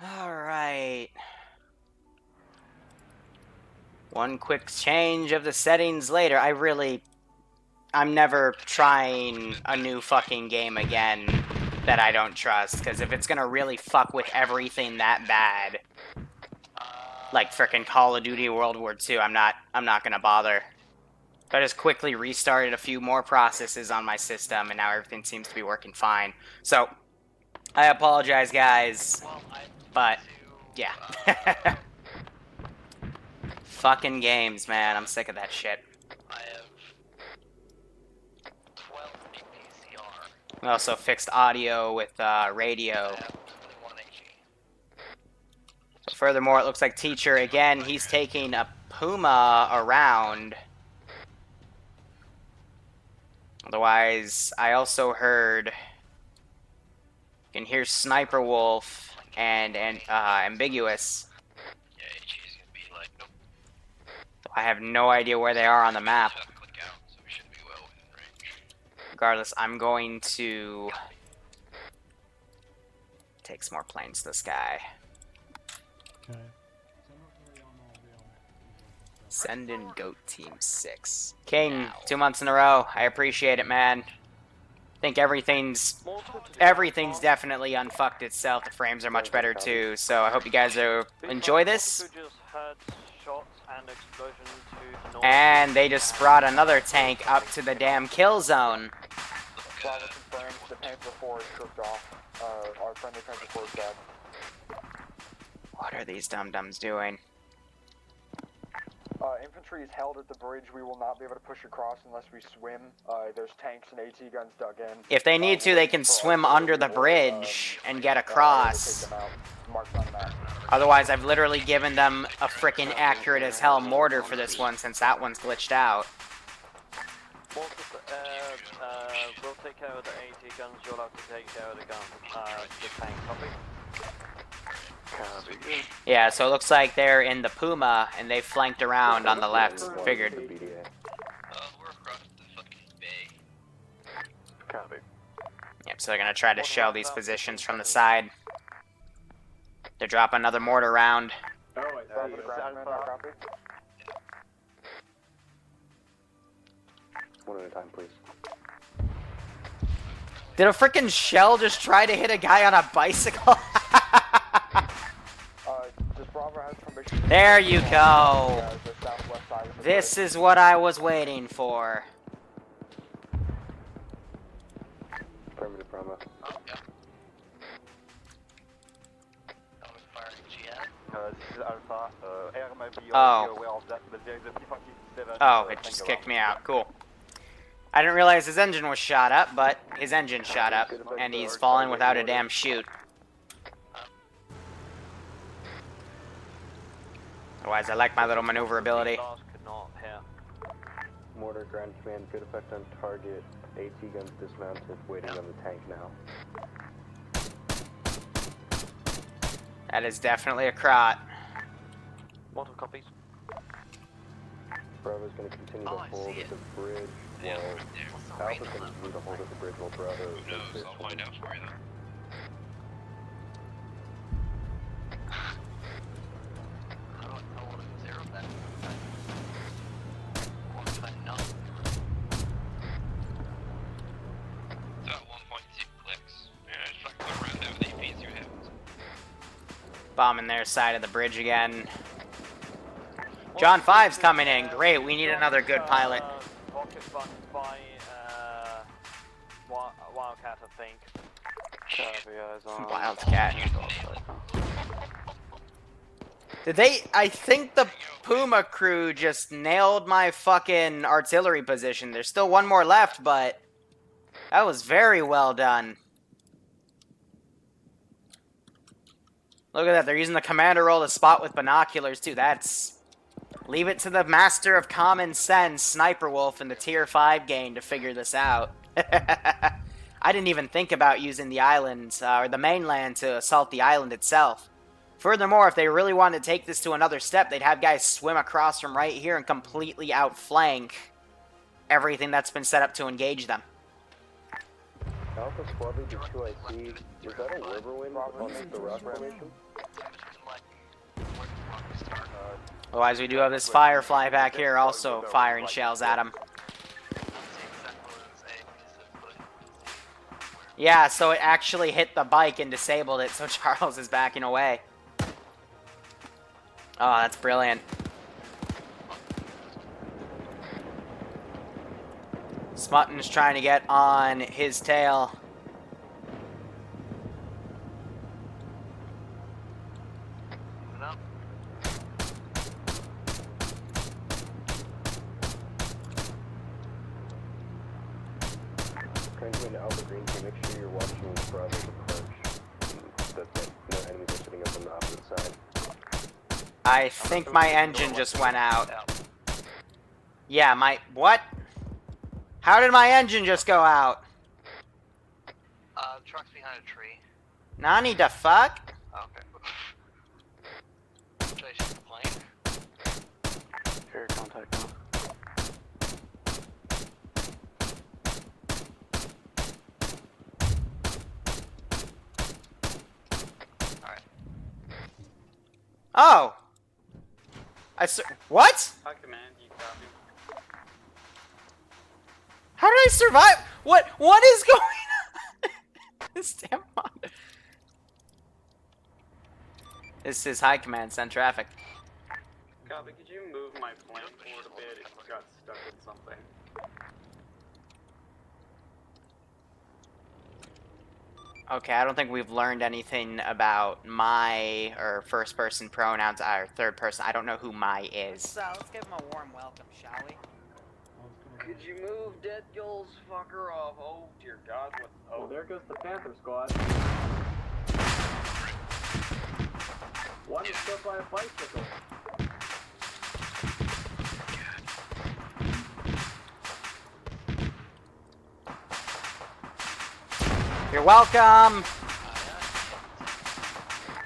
Alright. One quick change of the settings later. I'm never trying a new fucking game again that I don't trust, because if it's gonna really fuck with everything that bad, like frickin' Call of Duty World War II, I'm not gonna bother. So I just quickly restarted a few more processes on my system, and now everything seems to be working fine. So, I apologize, guys, but, yeah. Fucking games, man. I'm sick of that shit. I have 12 APCR. We also fixed audio with radio. I have 21 HE. So furthermore, it looks like Teacher, again, he's taking a Puma around. Otherwise, I also heard... You can hear Sniper Wolf and Ambiguous. Yeah, HE is gonna be like, nope. I have no idea where they are on the map. Click out, so we should be well within range. Regardless, I'm going to take some more planes to the sky. Okay. Send in Goat Team 6. King, 2 months in a row. I appreciate it, man. I think everything's definitely unfucked itself. The frames are much better too, so I hope you guys enjoy this. And they just brought another tank up to the damn kill zone. What are these dum-dums doing? Infantry is held at the bridge. We will not be able to push across unless we swim. There's tanks and AT guns dug in. If they need to, they can swim under the bridge and get across. Otherwise, I've literally given them a frickin' accurate as hell mortar for this one, since that one's glitched out. We'll take care of the AT guns. You'll have to take care of the tank. Copy. Yeah, so it looks like they're in the Puma, and they flanked around on the left. Figured. We're across the fucking bay. Copy. Yep, so they're gonna try to shell these positions from the side. They're dropping another mortar round. One at a time, please. Did a frickin' shell just try to hit a guy on a bicycle? There you go. This is what I was waiting for. Affirmative, Brahma. Oh, yeah. That was firing GM. This is Alpha. Arma, be Oh. aware of that, but there is a P-57. Oh, it just kicked me out. Cool. I didn't realize his engine was shot up, but his engine shot up, and he's falling without a damn chute. Otherwise, I like my little maneuverability. Mortar, ground command, good effect on target. AT guns dismounted, waiting on the tank now. That is definitely a crot. Mortal copies. Bravo's going to continue to hold at the bridge. Yeah, while right there. Alpha's going to continue to hold at the bridge while Bravo Who knows? I'll find out for you then. I want to zero that. It's about 1.2 clicks. Yeah, just fucking go around there with APs, see what happens. Bombing their side of the bridge again. John 5's coming in. Great, we need another good pilot. Rocket funded by Wildcat, I think. Wildcat. Did they... I think the Puma crew just nailed my fucking artillery position. There's still one more left, but... That was very well done. Look at that, they're using the commander roll to spot with binoculars, too. That's... Leave it to the master of common sense, Sniper Wolf, in the Tier 5 game to figure this out. I didn't even think about using the island, or the mainland, to assault the island itself. Furthermore, if they really wanted to take this to another step, they'd have guys swim across from right here and completely outflank everything that's been set up to engage them. Alpha Squad Leader 2 I see. Is that a Riverwind on the rock formation? Otherwise, we do have this Firefly back here also firing shells at him. Yeah, so it actually hit the bike and disabled it, so Charles is backing away. Oh, that's brilliant. Smutton's trying to get on his tail. No. Transmitting to Alpha Green, so make sure you're watching Bravo's approach. That no enemies are sitting up on the opposite side. I think my engine just went out. Yeah, my... What? How did my engine just go out? The truck's behind a tree. Nani the fuck? Okay. Should I shoot the plane? Air contact now. Alright. Oh! What? Hi, command, you copy? How did I survive? What is going on? This damn mod. This is high command, send traffic. Copy, could you move my plane forward a bit? It got stuck with something. Okay, I don't think we've learned anything about my or first person pronouns or third person. I don't know who my is. So let's give him a warm welcome, shall we? Could you move Dead Gulls fucker off? Oh dear God, what? Oh, there goes the Panther squad. One is killed by a bicycle. You're welcome.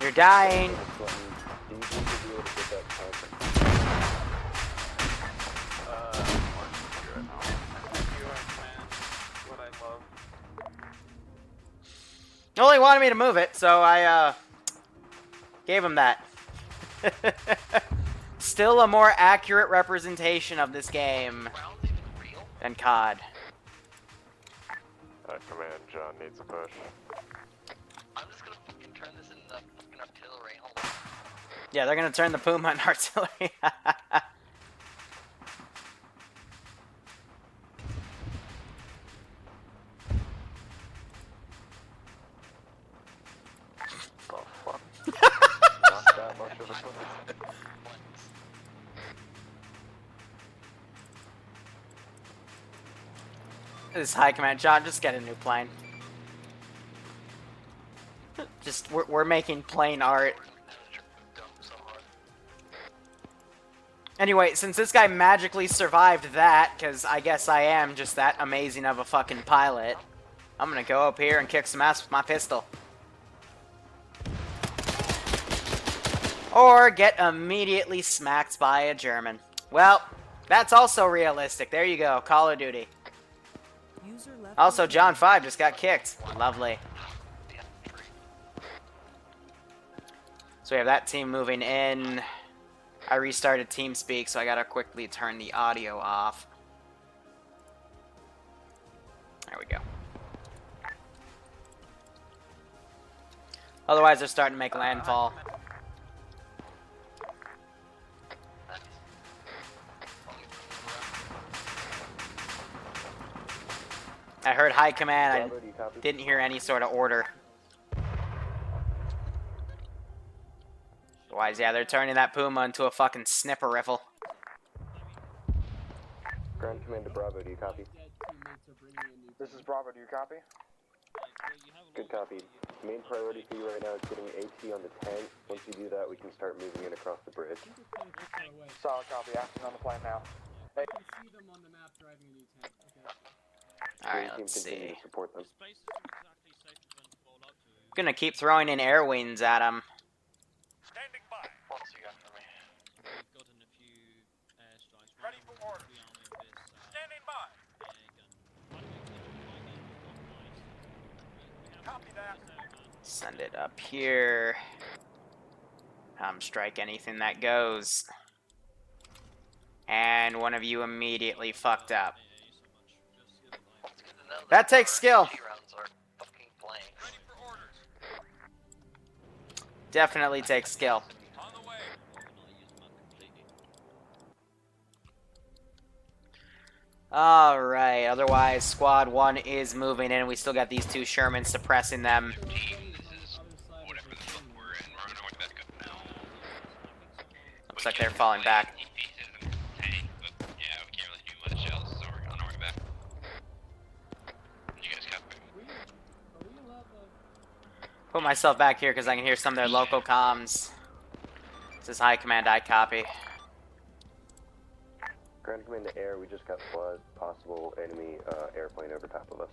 You're dying. Do you think you'll be able to get that contact? What I love. He only wanted me to move it, so I gave him that. Still a more accurate representation of this game than COD. Command, John needs a push. I'm just gonna fucking turn this into fucking artillery. Hold on. Yeah, they're gonna turn the Puma into artillery. Oh fuck. Not that much of a push. This is high command, John. Just get a new plane. Just we're making plane art. Anyway, since this guy magically survived that, because I guess I am just that amazing of a fucking pilot, I'm gonna go up here and kick some ass with my pistol. Or get immediately smacked by a German. Well, that's also realistic. There you go, Call of Duty. Also, John 5 just got kicked. Lovely. So we have that team moving in. I restarted TeamSpeak, so I gotta quickly turn the audio off. There we go. Otherwise, they're starting to make landfall. I heard high command. Bravo, do you copy? I didn't hear any sort of order. Otherwise, yeah, they're turning that Puma into a fucking snipper rifle. Ground Commander Bravo, do you copy? This is Bravo, do you copy? Good copy. Main priority for you right now is getting AT on the tank. Once you do that, we can start moving in across the bridge. Solid copy, acting on the plane now. Hey, Alright, Team let's continue see. to support them. Gonna keep throwing in air wings at him. What else you got for me? Ready for orders. Standing by. Copy that. Send it up here. Strike anything that goes. And one of you immediately fucked up. It's good to know That takes our skill. SG rounds are fucking blanks. Ready for orders. Definitely takes skill. On the way. Alright, otherwise Squad 1 is moving in. We still got these two Shermans suppressing them. Team, this is whatever the fuck we're in. We're on our way back up now. Looks like they're falling back. Tank, but yeah, we can't really do much else, so we're on our way back. You guys copy? Put myself back here because I can hear some of their local comms. This is High Command, I copy. Ground command to air, we just got flood, possible enemy airplane over top of us.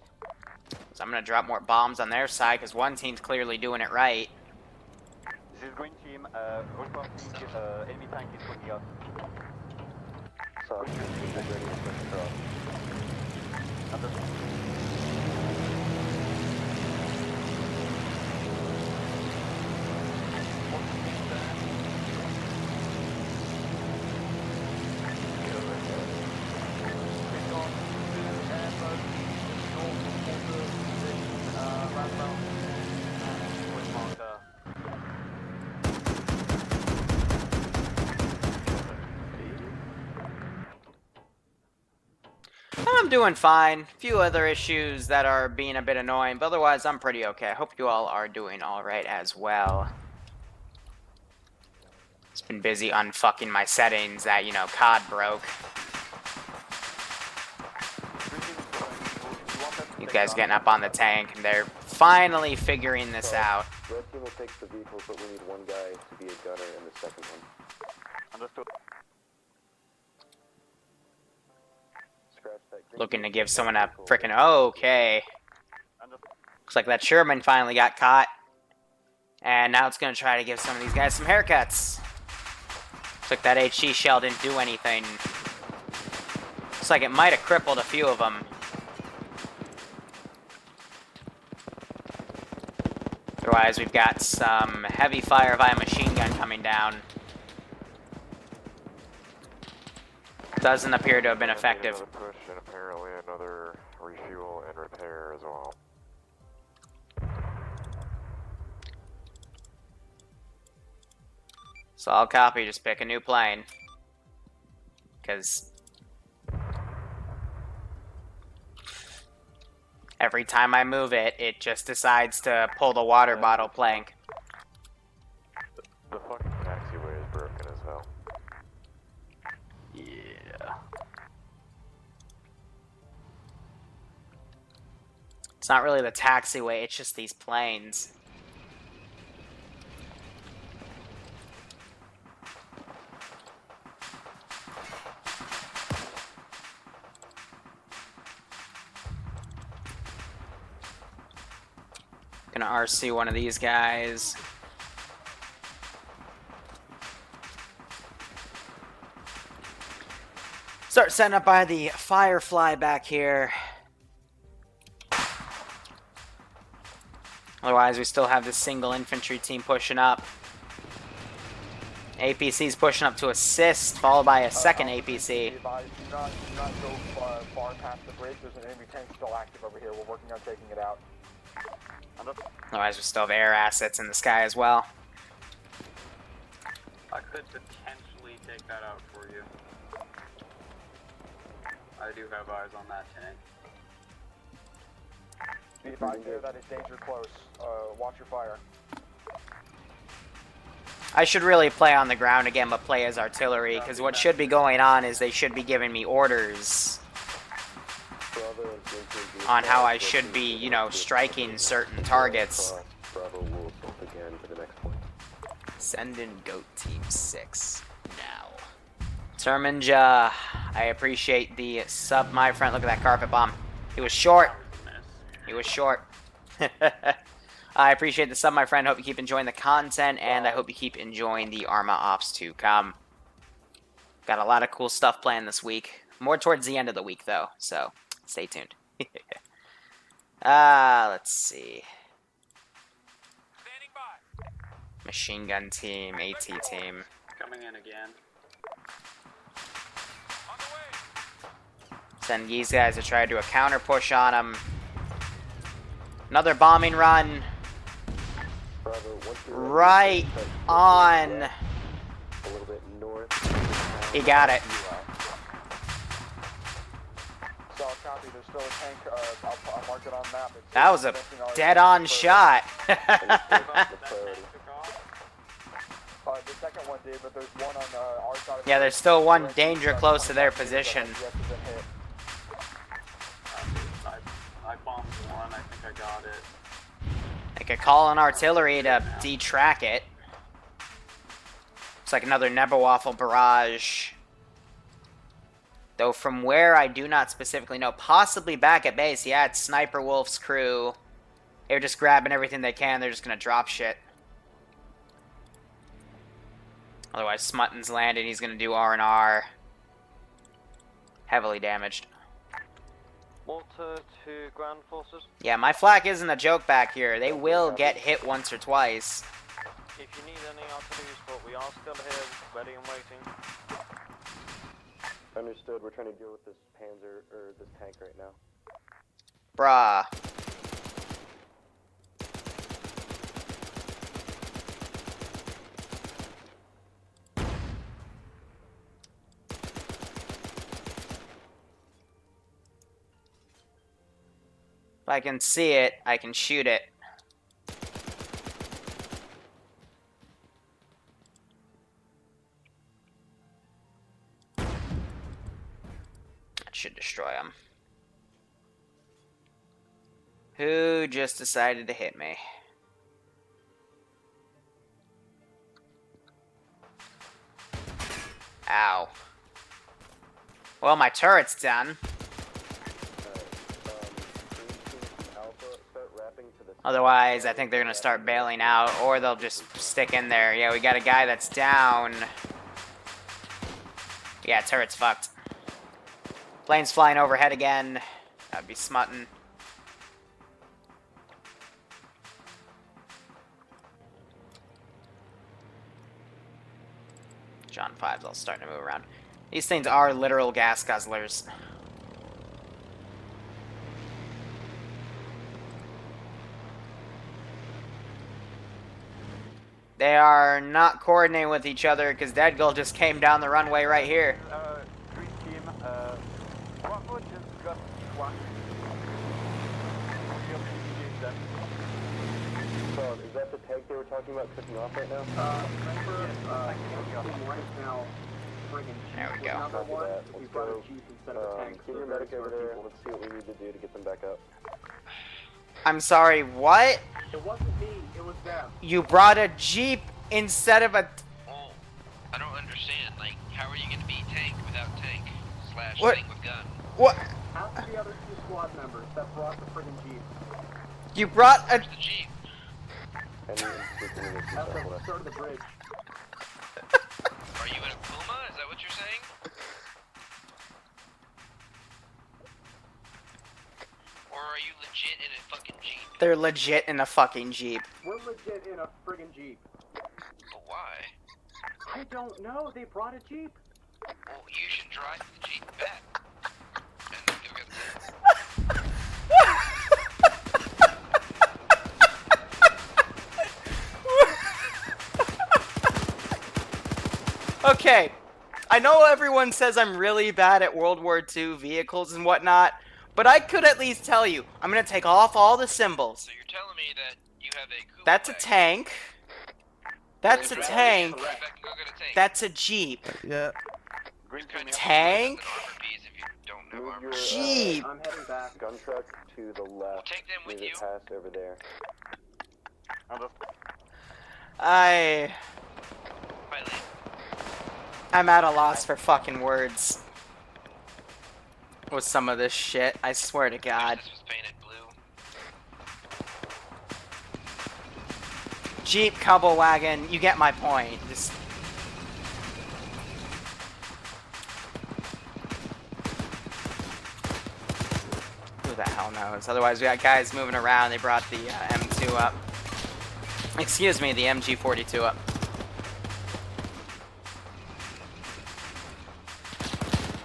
So I'm gonna drop more bombs on their side because one team's clearly doing it right. This is green team. Reporting enemy tank is putting up. So, ready to push across. I'm doing fine. Few other issues that are being a bit annoying, but otherwise I'm pretty okay. I hope you all are doing alright as well. Just been busy unfucking my settings that, you know, COD broke. You guys getting up on the tank, and they're finally figuring this out. Red team will take the vehicles, but we need one guy to be a gunner in the second one. Understood. Scratch that green Looking to team. give someone a frickin' okay. Looks like that Sherman finally got caught. And now it's gonna try to give some of these guys some haircuts. Looks like that HE shell didn't do anything. Looks like it might have crippled a few of them. Otherwise, we've got some heavy fire via machine gun coming down. Doesn't appear to have been effective. Another push and apparently another refuel and repair as well. So I'll copy, just pick a new plane. Because every time I move it, it just decides to pull the water bottle plank. The fucking taxiway is broken as hell. Yeah. It's not really the taxiway, it's just these planes. Gonna RC one of these guys. Start setting up by the Firefly back here. Otherwise, we still have this single infantry team pushing up. APC's pushing up to assist, followed by a second APC. Do not go far past the bridge. There's an enemy tank still active over here. We're working on taking it out. Otherwise, we still have air assets in the sky as well. I could potentially take that out for you. I do have eyes on that tank. Be advised there that is danger close. Watch your fire. I should really play on the ground again, but play as artillery, because what should be going on is they should be giving me orders on how I should be, you know, striking certain targets. Bravo will again to the next point. Send in Goat Team 6 now. Terminja, I appreciate the sub, my friend. Look at that carpet bomb. He was short. He was short. I appreciate the sub, my friend. Hope you keep enjoying the content, and I hope you keep enjoying the Arma ops to come. Got a lot of cool stuff planned this week. More towards the end of the week, though, so stay tuned. Let's see. Standing by. Machine gun team, AT team. Coming in again. Send these guys to try to do a counter push on them. Another bombing run. Bravo, once you're ready, Right touch on. west, a little bit north. He got it. So copy, there's still a tank, I'll mark it on map. It's That was a missing our- dead-on shot. The priority. The second one did, but there's one on our side of the Yeah, there's still one danger close to their position. I bombed one. I think I got it. I could call on artillery to detrack it. It's like another Nebuwaffle barrage. Though from where I do not specifically know. Possibly back at base. Yeah, it's Sniper Wolf's crew. They're just grabbing everything they can. They're just gonna drop shit. Otherwise, Smutton's landing. He's gonna do R&R. Heavily damaged. Malta to ground forces. Yeah, my flak isn't a joke back here. They will get hit once or twice. If you need any artillery support, we are still here, ready and waiting. Understood. We're trying to deal with this Panzer, or this tank right now. Bruh. If I can see it, I can shoot it. That should destroy him. Who just decided to hit me? Ow. Well, my turret's done. Otherwise, I think they're gonna start bailing out, or they'll just stick in there. Yeah, we got a guy that's down. Yeah, turret's fucked. Planes flying overhead again. That'd be smutting. John 5's all starting to move around. These things are literal gas guzzlers. They are not coordinating with each other because Deadgull just came down the runway right here. Green team, Bravo just got one. So, is that the tank they were talking about cooking off right now? There we go. Copy that. Let's go. Get your medic over there. Let's see what we need to do to get them back up. I'm sorry, what? It wasn't me, it was them. You brought a Jeep instead of a... Oh, I don't understand. Like, how are you going to be tank without tank / What? thing with gun? What? Ask the other two squad members that brought the friggin' Jeep. You brought a... Where's the Jeep? Any institution in this At the southwest. start of the bridge. Are you in a Puma? Is that what you're saying? Or are you legit in a fucking Jeep? They're legit in a fucking Jeep. We're legit in a friggin' Jeep. But why? I don't know, they brought a Jeep. Well, you should drive the Jeep back. And go get the... Okay, I know everyone says I'm really bad at World War II vehicles and whatnot, but I could at least tell you, I'm gonna take off all the symbols. So you're telling me that you have a Kuba That's a wagon. tank. That's a tank. Go back and go get a tank. That's a Jeep. Yeah. You're kind of Tank? armor bees if you don't know Move armor. your Jeep. I'm heading back. gun truck to the left. Take them with Leave you. it past over there. Pilot. I'm at a loss for fucking words with some of this shit. I swear to God. This was painted blue. Jeep, Cobble Wagon, you get my point. Just... Who the hell knows? Otherwise, we got guys moving around. They brought the M2 up. Excuse me, the MG42 up.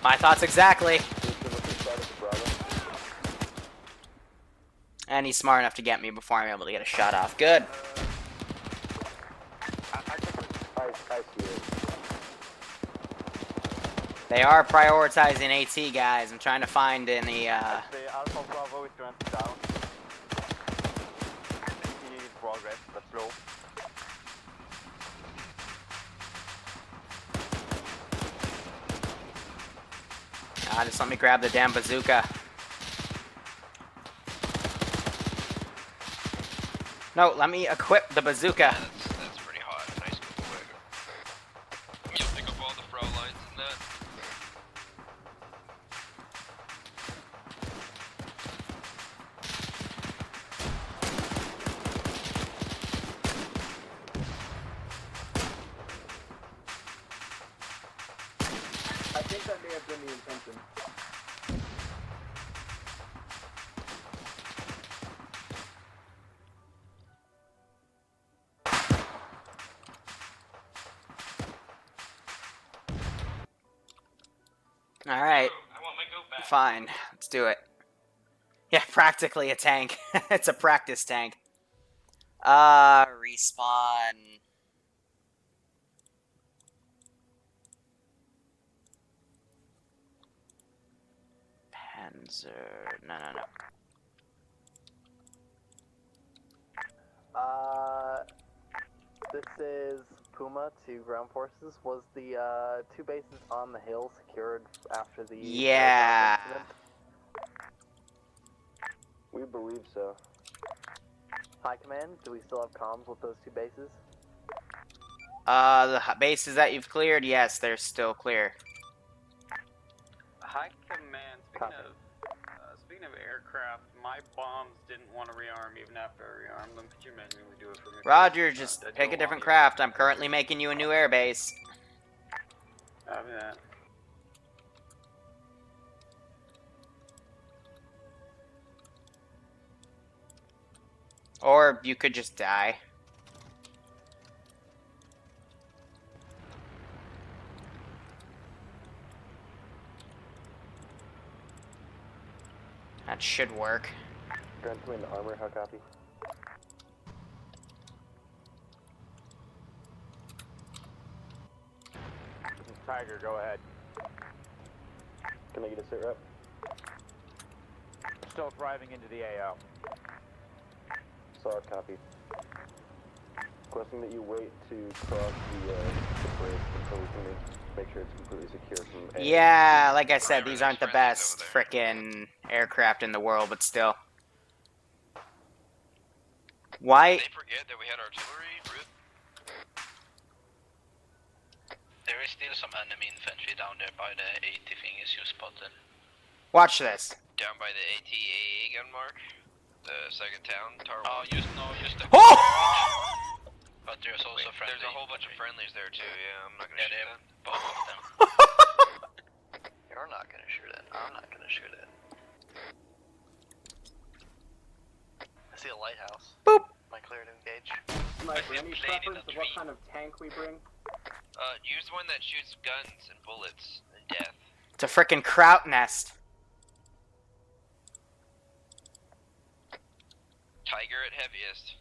My thoughts exactly. Houston, what's your status And he's smart enough to get me before I'm able to get a shot off. Good. I see it. They are prioritizing AT, guys. I'm trying to find any, The Alpha Bravo is going down. He needs progress, but slow. just let me grab the damn bazooka. No, let me equip the bazooka. That's pretty hot. Nice quick. You'll pick up all the fro lines and that. I think that may have been the intention. Alright. I want my goat back. Fine. Let's do it. Yeah, practically a tank. It's a practice tank. Respawn. Panzer. No. This is Puma to ground forces. Was the 2 bases on the hill secured after the Yeah. incident? We believe so. High command, do we still have comms with those 2 bases? The bases that you've cleared, yes, they're still clear. High command. Speaking of aircraft, my bombs didn't want to rearm even after I rearmed them. Could you imagine we do it for me? Roger, just pick a different craft. I'm currently making you a new airbase. Copy that. Or you could just die. That should work. Ground Command Armor, how copy? Tiger, go ahead. Can I get a sit rep? Still driving into the AO. Solid copy. Requesting that you wait to cross the bridge until we can make sure it's completely secure from A. Yeah, like I said, these aren't the best frickin' aircraft in the world, but still. Why? They forget that we had artillery, Rude. There is still some enemy infantry down there by the 80 thingies you spotted. Watch this. Down by the ATA gun mark. The second town, Tar Oh, 1. just the. Oh! But there's also friendly. There's a whole bunch of friendlies there too, yeah, I'm not gonna Yeah, shoot that. both of them. You're not gonna shoot it. I'm not gonna shoot it. I see a lighthouse. Boop. Am I clear to engage? Like, I any played in preference a of what tree. kind of tank we bring? Use one that shoots guns and bullets and death. It's a frickin' kraut nest. Tiger at heaviest.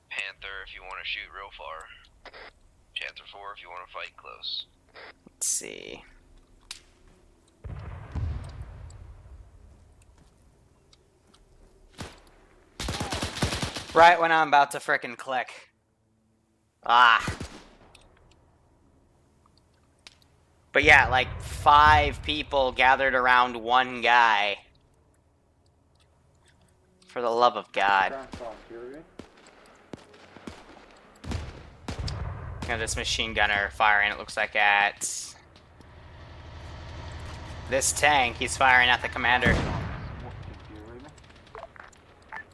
Panther if you want to shoot real far. Panther 4 if you want to fight close. Let's see. Right when I'm about to frickin' click. Ah. But yeah, like 5 people gathered around one guy. For the love of God. This machine gunner firing, it looks like, at this tank. He's firing at the commander.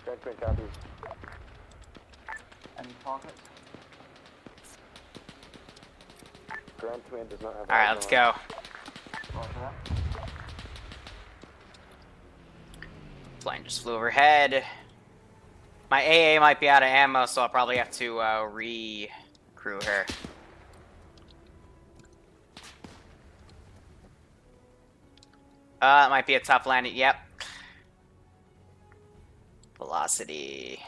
Ground Command copy. Any pockets? Ground Command does not have. Alright, let's go. Roger that. Plane just flew overhead. My AA might be out of ammo, so I'll probably have to re-crew her. It might be a tough landing. Yep. Velocity.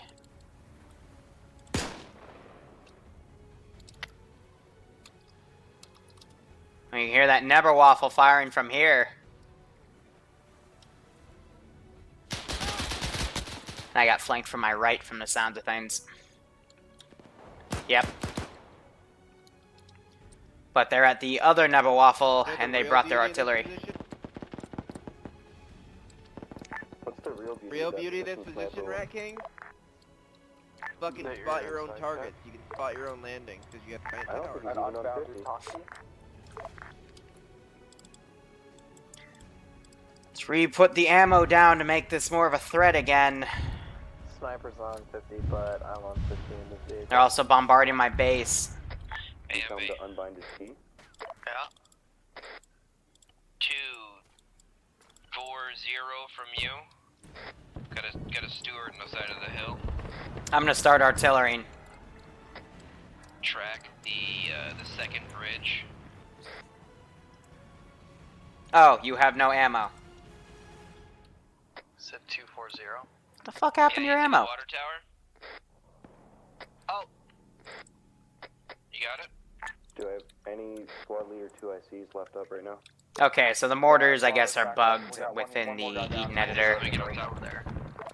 You can hear that Neberwaffle firing from here. I got flanked from my right from the sounds of things. Yep. But they're at the other Neberwaffle, and they brought their artillery. What's the real beauty? Real beauty of this position, Rat King? Fucking spot your own targets. You can spot your own landings because you have I don't think targets. he's even on 50. Let's re-put the ammo down to make this more of a threat again. Sniper's on 50, but I'm on 50 in this vehicle. They're also bombarding my base. You tell him to unbind his key. Yeah. 240 from you. Got a steward on the side of the hill. I'm gonna start artillery. Track the second bridge. Oh, you have no ammo. Said 240. What the fuck happened to your you see ammo? the water tower? Oh. You got it? Do I have any squad leader 2 ICs left up right now? Okay, so the mortars, I guess, are bugged within the Eden editor. Let me get on top of there.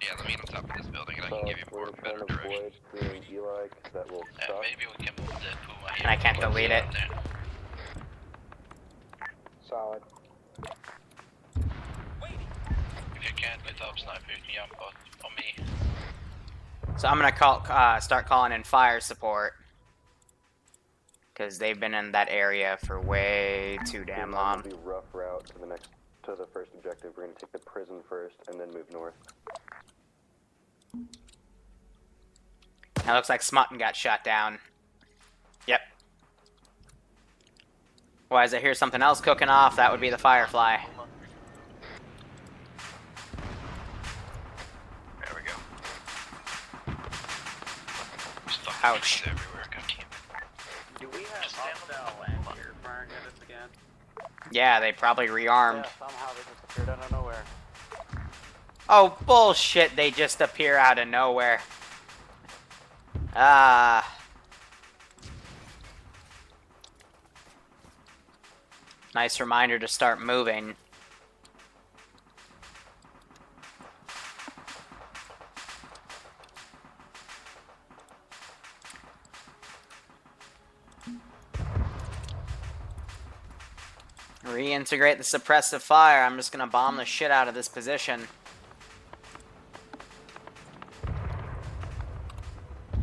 Yeah, let me get on top of this building and I can give you we're more better trying to direction. avoid clearing Eli, because that will suck. Maybe we can move the Puma here. And I can't delete it. Solid. If you can't with up sniper, you can jump on me. So I'm gonna start calling in fire support. Because they've been in that area for way too damn long. It'll be rough route to the first objective. We're gonna take the prison first and then move north. It looks like Smutton got shot down. Yep. Why, as I hear something else cooking off, that would be the Firefly. There we go. Ouch. Everywhere. God damn it. Do we have hostile land here firing at us again? Yeah, they probably rearmed. Yeah, somehow they just appeared out of nowhere. Oh, bullshit, they just appear out of nowhere. Nice reminder to start moving. Reintegrate the suppressive fire. I'm just gonna bomb the shit out of this position.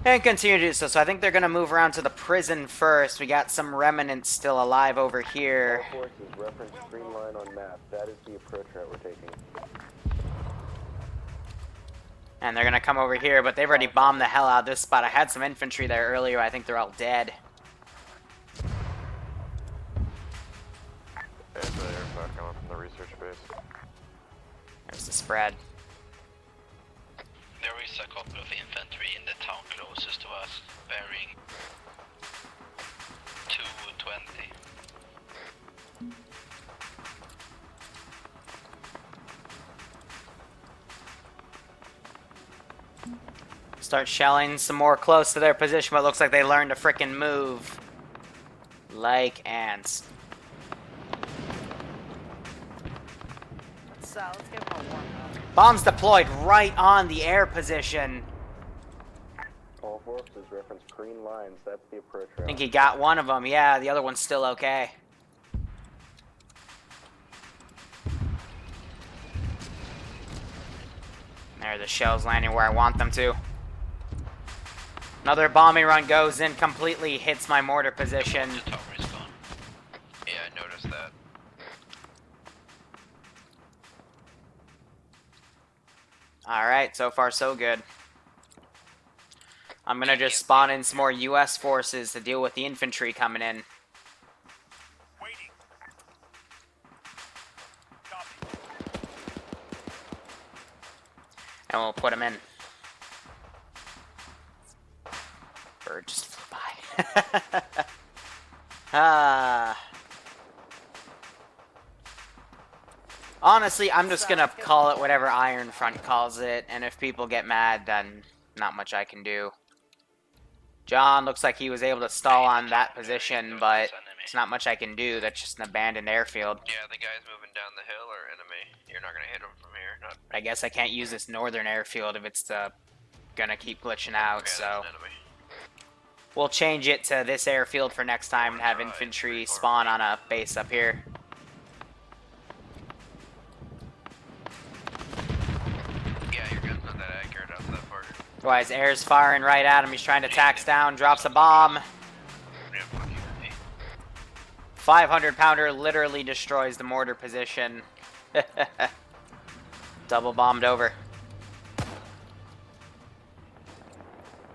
And continue to do so. So I think they're gonna move around to the prison first. We got some remnants still alive over here. All forces, reference green line on map. That is the approach route we're taking. And they're gonna come over here, but they've already bombed the hell out of this spot. I had some infantry there earlier. I think they're all dead. There's the aircraft coming from the research base. There's the spread. There is a couple of infantry in the town closest to us, bearing 220. Start shelling some more close to their position, but it looks like they learned to frickin' move. Like ants. Let's get one warm up. Bombs deployed right on the air position. All forces, reference green lines. That's the approach I route. think he got one of them. Yeah, the other one's still okay. There, the shells landing where I want them to. Another bombing run goes in, completely hits my mortar position. The tower is gone. Yeah, I noticed that. Alright, so far so good. I'm gonna just spawn in some more US forces to deal with the infantry coming in. Waiting. Copy. And we'll put them in. Bird just flew by. Honestly, I'm just gonna call it whatever Iron Front calls it, and if people get mad, then not much I can do. John looks like he was able to stall on that position, but it's not much I can do. That's just an abandoned airfield. Yeah, the guy's moving down the hill or enemy. You're not gonna hit him from here. Not. I guess I can't use this northern airfield if it's gonna keep glitching out, Yeah, so there's an enemy. we'll change it to this airfield for next time and have infantry spawn on a base up here. Yeah, your gun's not that accurate out to that part. Otherwise, air's firing right at him. He's trying to tax down, drops a bomb. Yeah, fuck you. 500-pounder literally destroys the mortar position. Double bombed over.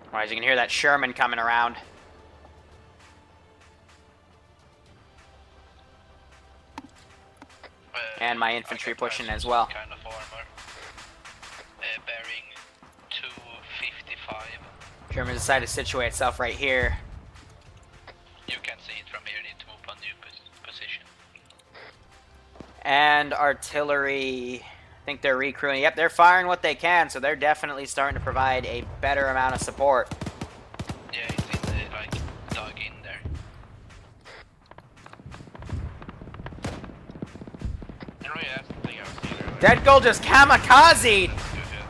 Otherwise, you can hear that Sherman coming around. And my infantry pushing as well. Kind of armor. Bearing 255. German decided to situate itself right here. You can see it from here. You need to move on your position. And artillery, I think they're recrewing. Yep, they're firing what they can, so they're definitely starting to provide a better amount of support. Yeah, it's in the, like, dug in there. Anyway, that's the thing I was seeing earlier. Dead Gold just kamikazed! That's a good hit.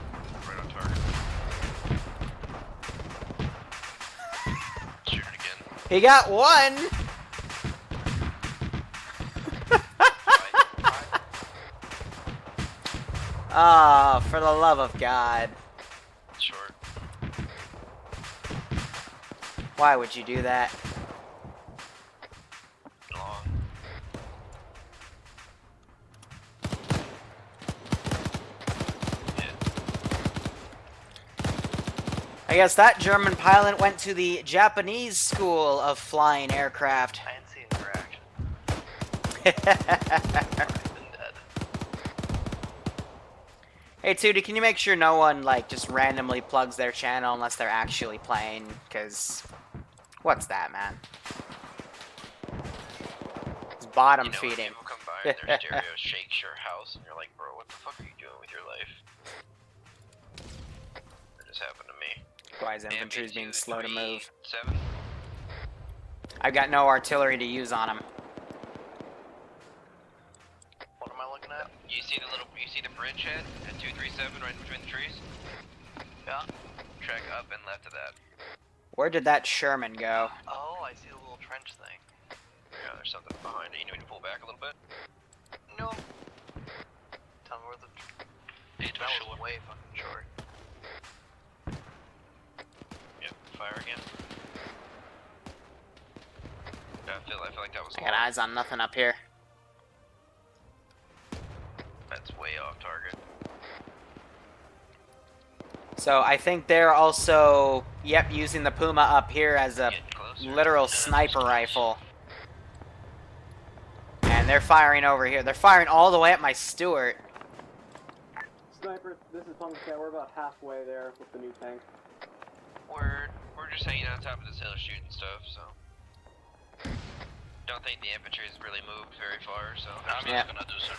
Right on target. Shoot it again. He got one! Ah, for the love of God. Short. Why would you do that? Long. I guess that German pilot went to the Japanese school of flying aircraft. I ain't seen her action. Hey, Tootie, can you make sure no one, like, just randomly plugs their channel unless they're actually playing? Because, what's that, man? It's bottom You know, feeding. When people come by and their stereo shakes your house, and you're like, bro, what the fuck are you doing with your life? That just happened to me. Why is infantry is being slow to move? 7. I've got no artillery to use on them. What am I looking at? You see the bridge head at 237 right in between the trees? Yeah. Track up and left of that. Where did that Sherman go? Oh, I see the little trench thing. Yeah, there's something behind it. You need me to pull back a little bit? No. Tell me where the... That was way fucking short. Yep, fire again. Yeah, I feel like that was I got eyes on nothing up here. That's way off target. So I think they're also, yep, using the Puma up here as a literal sniper rifle. And they're firing over here. They're firing all the way at my Stuart. Sniper, this is Pumpkin. We're about halfway there with the new tank. We're just hanging on top of this hill shooting stuff, so. Don't think the infantry has really moved very far, so I'm just gonna do some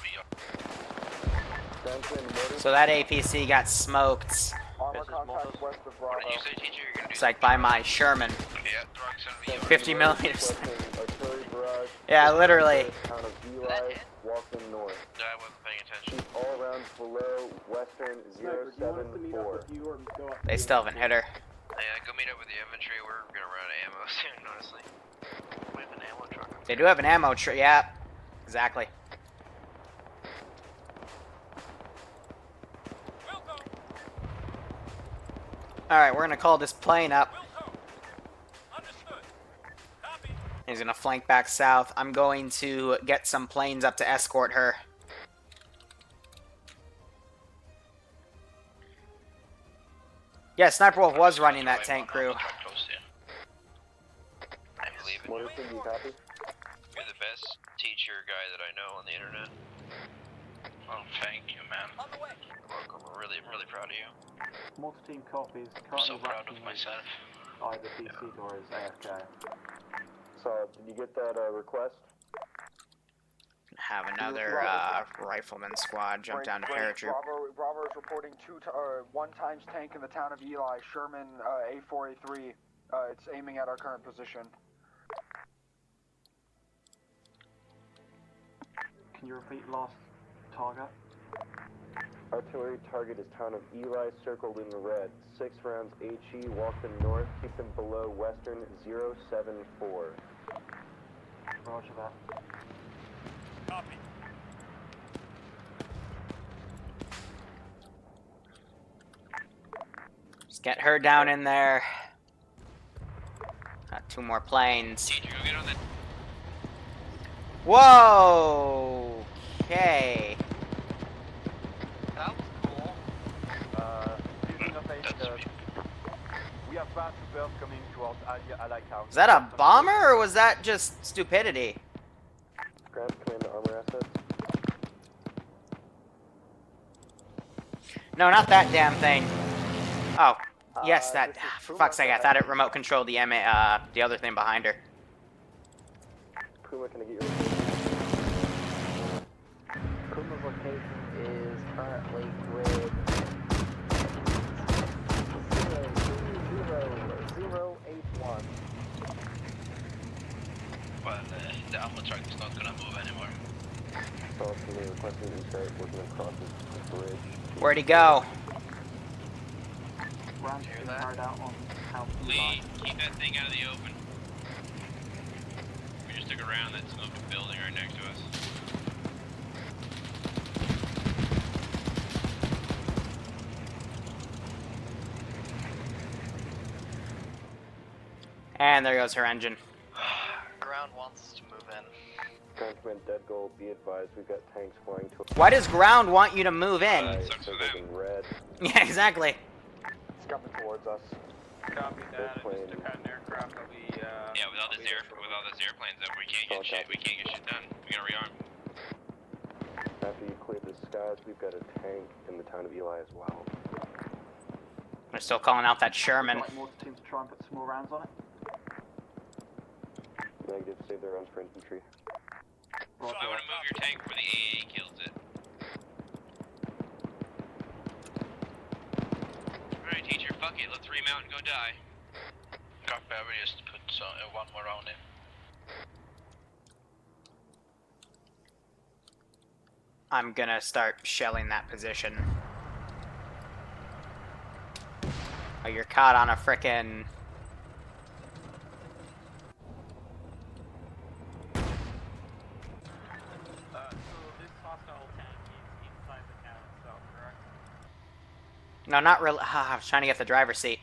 So that APC got smoked. Armor contact west of Bravo. What did you say, teacher? You're gonna do It's like by my Sherman. Yeah, truck's gonna be 50 millimeters. Artillery barrage. Yeah, literally. Town of Eli, walking north. I wasn't paying attention. Keep all rounds below western Sniper, do you want us to meet up 074. with you or go up They to still haven't hit her. Yeah, go meet up with the infantry. We're gonna run out of ammo soon, honestly. We have an ammo truck. They do have an ammo truck. Yeah, exactly. Alright, we're gonna call this plane up. He's gonna flank back south. I'm going to get some planes up to escort her. Yeah, Sniper Wolf was running that tank crew. I believe it. Morrison, do you copy? You're the best teacher guy that I know on the internet. Oh, thank you, man. You're welcome. I'm really proud of you. multi-team copies. I'm so proud of myself. Either PC or as AFK. So, did you get that request? have another rifleman squad jump down to paratroop. Bravo is reporting one times tank in the town of Eli. Sherman A4A3. It's aiming at our current position. Can you repeat last target? Artillery target is town of Eli, circled in red. 6 rounds HE, walk them north, keep them below western 074. Roger that. Copy. Just get her down in there. Got 2 more planes. Teacher, go get on the... Whoa! Okay. That was cool. We have fast troopers coming towards Ally House. Was that a bomber or was that just stupidity? Grant, command the armor assets. No, not that damn thing. Oh, yes, that. For fuck's sake, I thought it remote controlled the the other thing behind her. Puma, can I get your location? Puma's location is currently grid 00081. Well, the Arma truck is not gonna move anymore. So can we request that you start working across the bridge? Where'd he go? Round Hear being that? carried out on House Eli. Lee, keep that thing out of the open. We just took a round that smoked a building right next to us. And there goes her engine. Ground wants us to move in. Ground command, dead goal, be advised, we've got tanks flying to... Why does ground want you to move in? Sucks for them. in red. Yeah, exactly. It's coming towards us. Copy that. Just took out an aircraft that we, Yeah, with all these airplanes up, we can't get shit. We can't get shit done. We gotta rearm. After you clear the skies, we've got a tank in the town of Eli as well. We're still calling out that Sherman. Like more teams to try and put some more rounds on it. Negative, save their rounds for infantry. Roger I wanna move your tank before the AA kills it. Alright, teacher, fuck it. Let's remount and go die. Copy, we just put one more round in. I'm gonna start shelling that position. Oh, you're caught on a frickin'... So this hostile tank is inside the town itself, correct? No, not really. I was trying to get the driver's seat.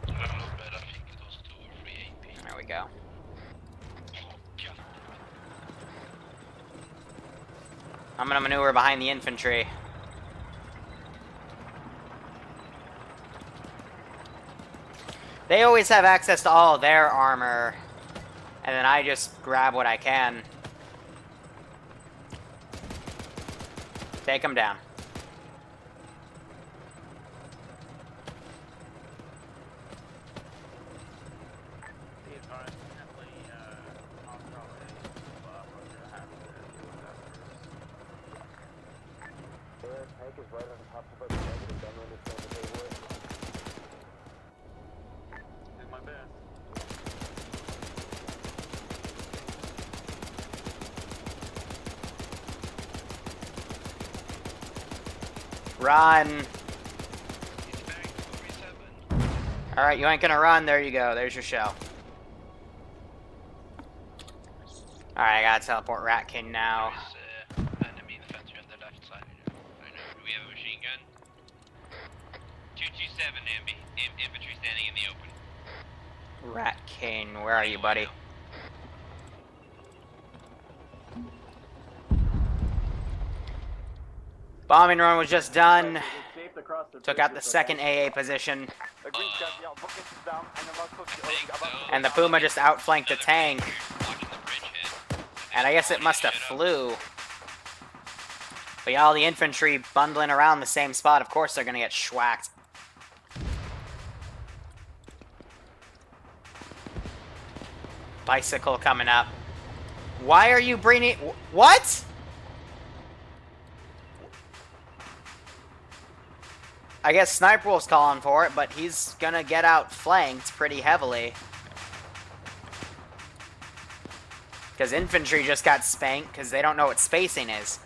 There we go. I'm gonna maneuver behind the infantry. They always have access to all of their armor, and then I just grab what I can. Take them down. Be advised, definitely, hostile we're gonna have to deal with that first. Their tank is right on top of us, negative, don't understand what they were. Do my best. Run! Alright, you ain't gonna run. There you go. There's your shell. Alright, I gotta teleport Rat King now. Enemy infantry on the left side. I know. Do we have a machine gun? 227 infantry standing in the open. Rat King, where are you, buddy? Bombing run was just done. Took out the second AA position. And the Puma just outflanked the tank. And I guess it must have flew. But yeah, all the infantry bundling around the same spot, of course they're gonna get schwacked. Bicycle coming up. Why are you bringing... What? I guess Sniper Wolf's calling for it, but he's gonna get outflanked pretty heavily. Because infantry just got spanked because they don't know what spacing is.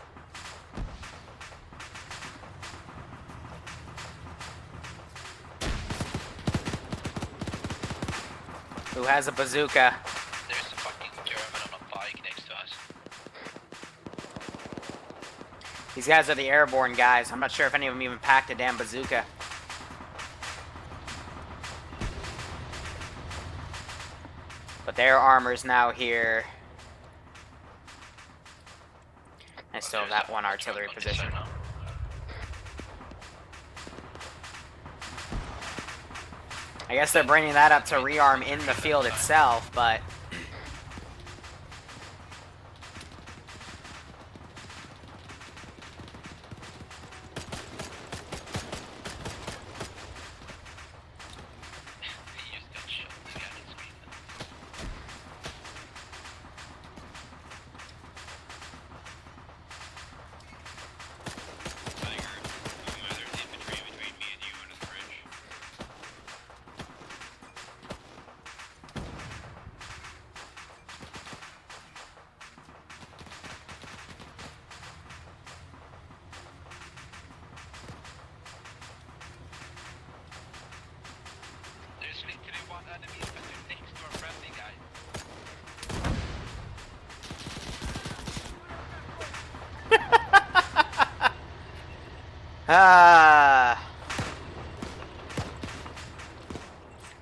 Who has a bazooka? There's a fucking German on a bike next to us. These guys are the airborne guys. I'm not sure if any of them even packed a damn bazooka. But their armor's now here. I still have that one artillery position. I guess they're bringing that up to rearm in the field itself, but...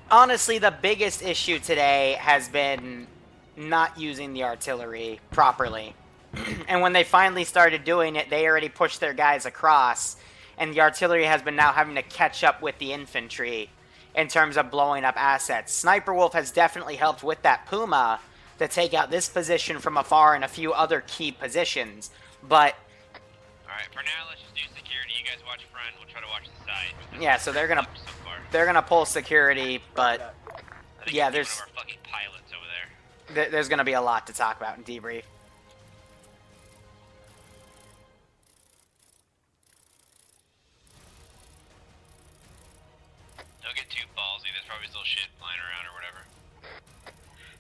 Honestly, the biggest issue today has been not using the artillery properly. And when they finally started doing it, they already pushed their guys across, and the artillery has been now having to catch up with the infantry in terms of blowing up assets. Sniper Wolf has definitely helped with that Puma to take out this position from afar and a few other key positions, but... Alright, for now, let's just do security. You guys watch front, we'll try to watch the side. Yeah, so they're gonna pull security, but yeah, there's one of our fucking pilots over there. There's gonna be a lot to talk about in debrief. Don't get too ballsy. There's probably still shit flying around or whatever.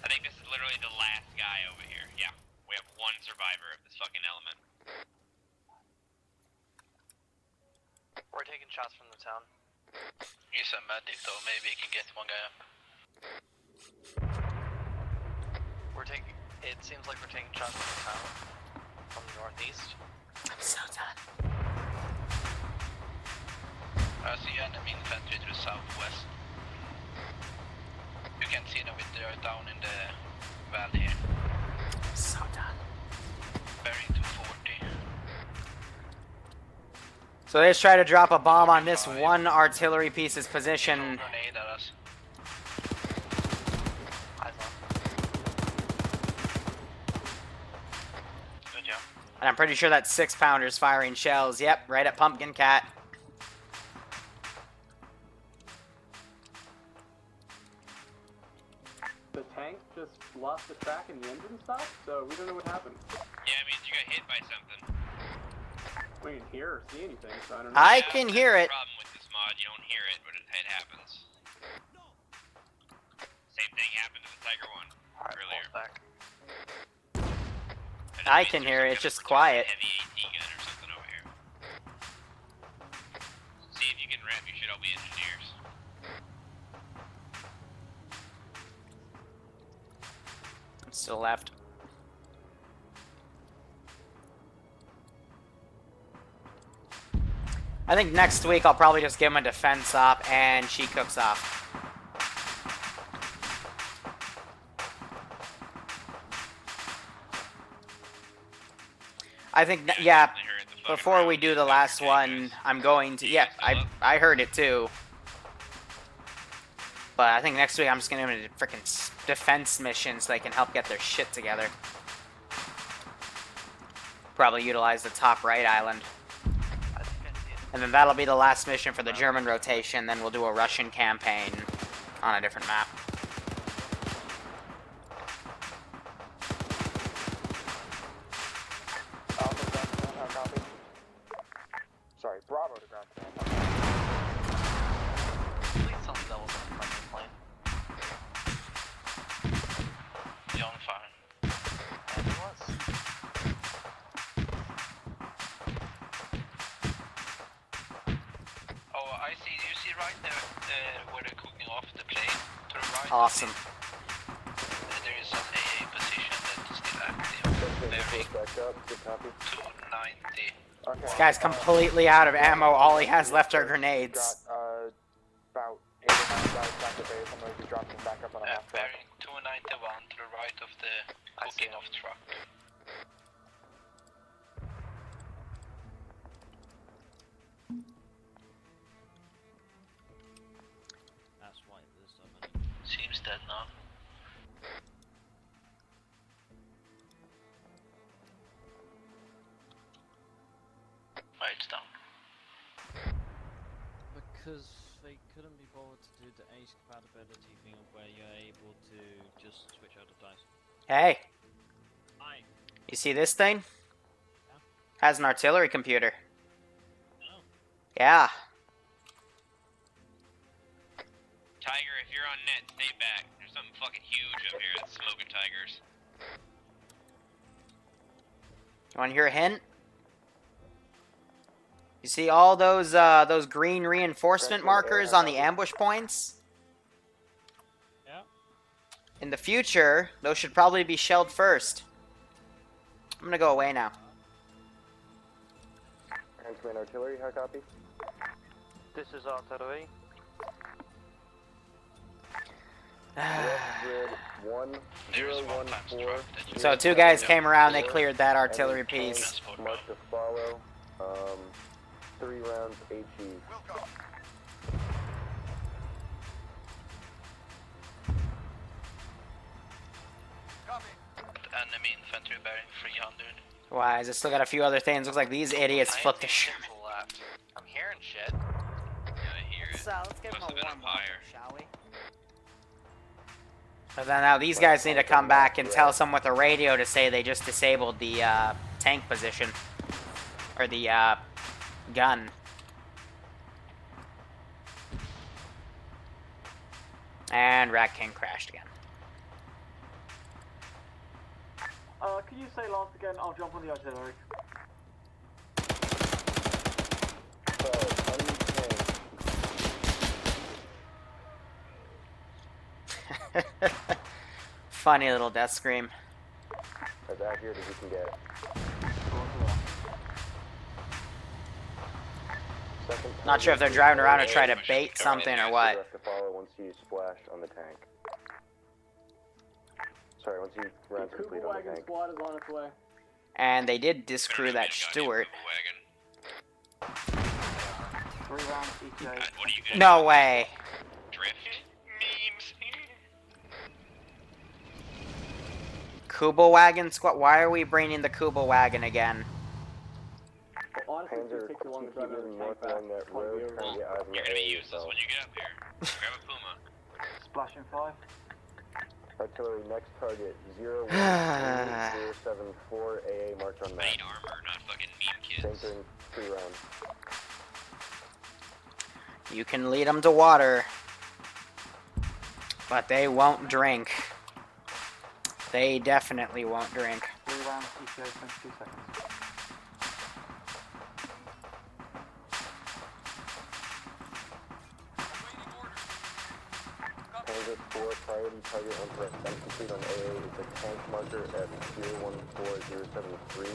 I think this is literally the last guy over here. Yeah, we have one survivor of this fucking element. We're taking shots from the town. Use some medic though, maybe you can get one guy up. It seems like we're taking shots from the town. From the northeast. I'm so done. I see enemy infantry to the southwest. You can see them with their down in the valley here. I'm so done. Bearing 240. So they just try to drop a bomb on this one artillery piece's position. Grenade at us. Good job. And I'm pretty sure that 6-pounder's firing shells. Yep, right at Pumpkin Cat. The tank just lost the track and the engine stopped, so we don't know what happened. Yeah, I mean, you got hit by something. We didn't hear or see anything, so I don't know. I can hear it. Problem with this mod, you don't hear it, but it happens. Same thing happened to the Tiger one earlier. Back. I can hear it, it's just quiet. Heavy AT gun or something over here. See if you can rep, you should all be engineers. Still left. I think next week I'll probably just give him a defense op and she cooks off. I think, yeah, before we do the last one, I'm going to, yeah, I heard it too. But I think next week I'm just going to give them a freaking defense mission so they can help get their shit together. Probably utilize the top right island. And then that'll be the last mission for the German rotation, then we'll do a Russian campaign on a different map. you see right there where they're cooking off the plane to the right? Awesome. There is an AA position that's still active. Bearing Back up, good copy. 290. Okay. This guy's completely out of ammo. All he has left are grenades. Got about 8 or 9 guys back to base. I'm going to be dropping back up on a half track. Bearing 291 to the right of the cooking off truck. That's why there's so many. Seems dead now. Right, it's down. Because they couldn't be bothered to do the ace compatibility thing where you're able to just switch out the dice. Hey, Hi. you see this thing? Has an artillery computer. Oh. Yeah. Tiger, if you're on net, stay back. There's something fucking huge up here that's smoking tigers. You want to hear a hint? You see all those green reinforcement markers on the ambush points? Yeah. In the future, those should probably be shelled first. I'm gonna go away now. Command artillery, how copy? This is artillery. Grid 1014. So 2 guys came around, they cleared that artillery piece. Mark to follow. 3 rounds HE. Enemy infantry bearing 300. Why, is it still got a few other things? Looks like these idiots flipped the Sherman. Left. I'm hearing shit. Yeah, I hear it. So, let's give Must them have a been warm up higher. shall we? So then now these guys need to come back and tell someone with a radio to say they just disabled the tank position. Or the gun. And Rat King crashed again. Could you say last again? I'll jump on the artillery. Funny little death scream. As accurate as you can get. Not sure if they're driving around to try to bait something or what. To follow once you splash on the tank. Sorry, once you round complete on the tank. Squad is on its way. And they did discrew that Stewart. 3 rounds each day. No way. Drift. Memes. Kubo wagon squad. Why are we bringing the Kubo wagon again? Honestly, Panzer, it takes too long to drive keep another moving tank north back. along that road, trying to get eyes on You're the gonna be area useless itself. when you get up here. Grab a Puma. Splashing 5. Artillery, next target, 01074, AA marked on I map. need armor, not fucking meme kids. Tanker in 3 rounds. You can lead them to water. But they won't drink. They definitely won't drink. 3 rounds each day, 22 seconds. Panzer 4, priority target on threat. That's complete on AA. It's a tank marker at 014073.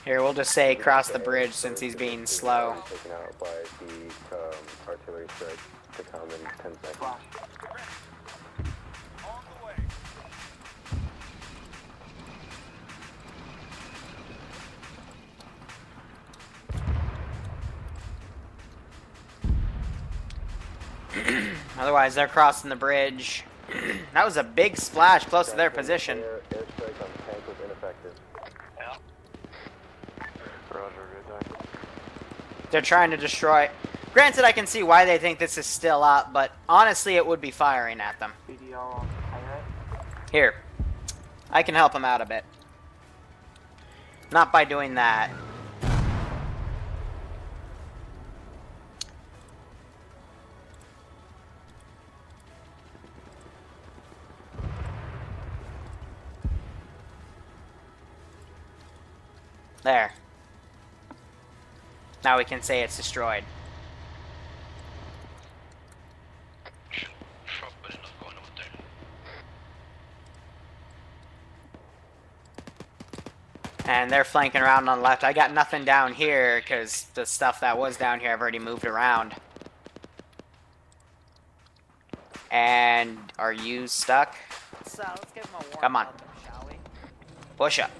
Here, we'll just say cross the bridge since he's being slow. Taken out by the artillery strike to come in 10 seconds. Flash. On the way. Otherwise, they're crossing the bridge. That was a big splash close to their position. Airstrike on tank was ineffective. Yeah. Roger, good day. They're trying to destroy. Granted, I can see why they think this is still up, but honestly, it would be firing at them. BDR on AA. Here, I can help them out a bit. Not by doing that. There. Now we can say it's destroyed. And they're flanking around on the left. I got nothing down here because the stuff that was down here I've already moved around. And are you stuck? Let's give him a warm Come on. welcome, shall we? Push up.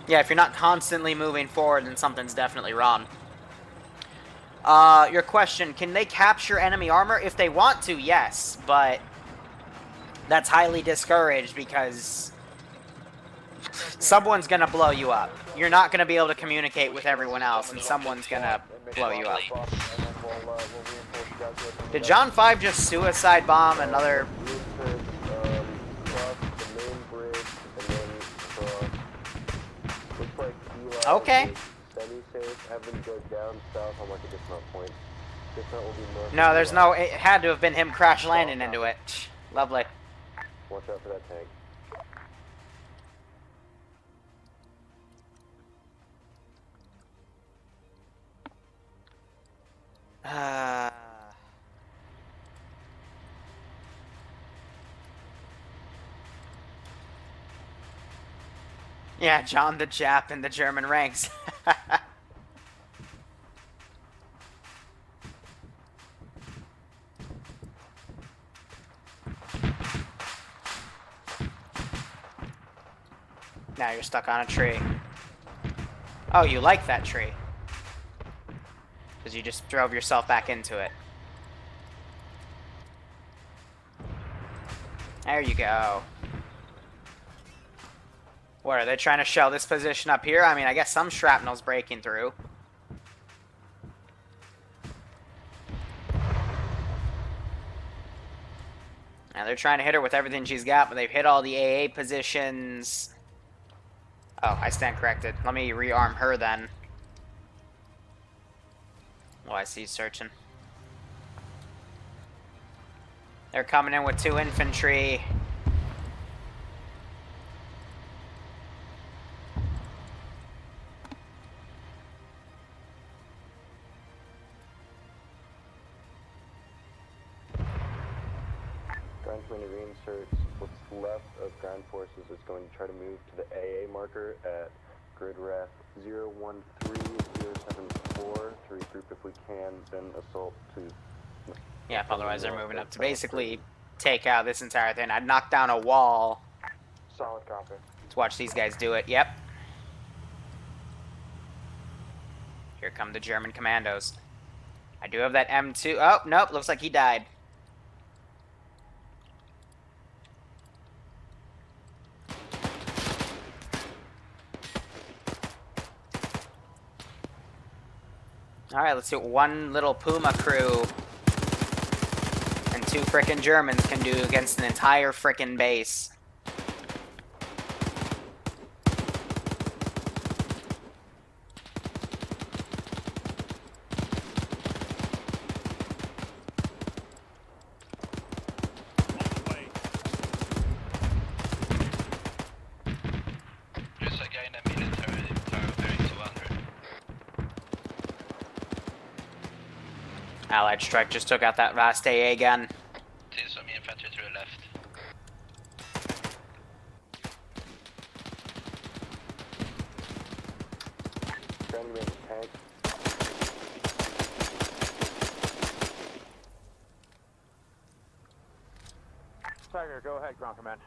Yeah, if you're not constantly moving forward, then something's definitely wrong. Your question, can they capture enemy armor? If they want to, yes, but that's highly discouraged because someone's gonna blow you up. You're not gonna be able to communicate with everyone else, and someone's gonna blow you up. Did John 5 just suicide bomb another? Okay. No, there's no. It had to have been him crash landing into it. Lovely. Watch out for that tank. Yeah, John the Jap in the German ranks. Now you're stuck on a tree. Oh, you like that tree. Because you just drove yourself back into it. There you go. What, are they trying to shell this position up here? I mean, I guess some shrapnel's breaking through. Now they're trying to hit her with everything she's got, but they've hit all the AA positions. Oh, I stand corrected. Let me rearm her then. Oh, I see searching. They're coming in with 2 infantry. Ground Commander reinserts what's left of ground forces is going to try to move to the AA marker at grid ref 013074 to regroup if we can, then assault to... Yeah, otherwise they're moving up to basically take out this entire thing. I'd knock down a wall. Solid copy. Let's watch these guys do it. Yep. Here come the German commandos. I do have that M2. Oh, nope. Looks like he died. Alright, let's see what one little Puma crew and 2 frickin' Germans can do against an entire frickin' base. There's a guy in the military tower bearing 200. Allied strike just took out that vast AA gun. There's some infantry to the left. Ground Commander tank. Tiger, go ahead, Ground Command.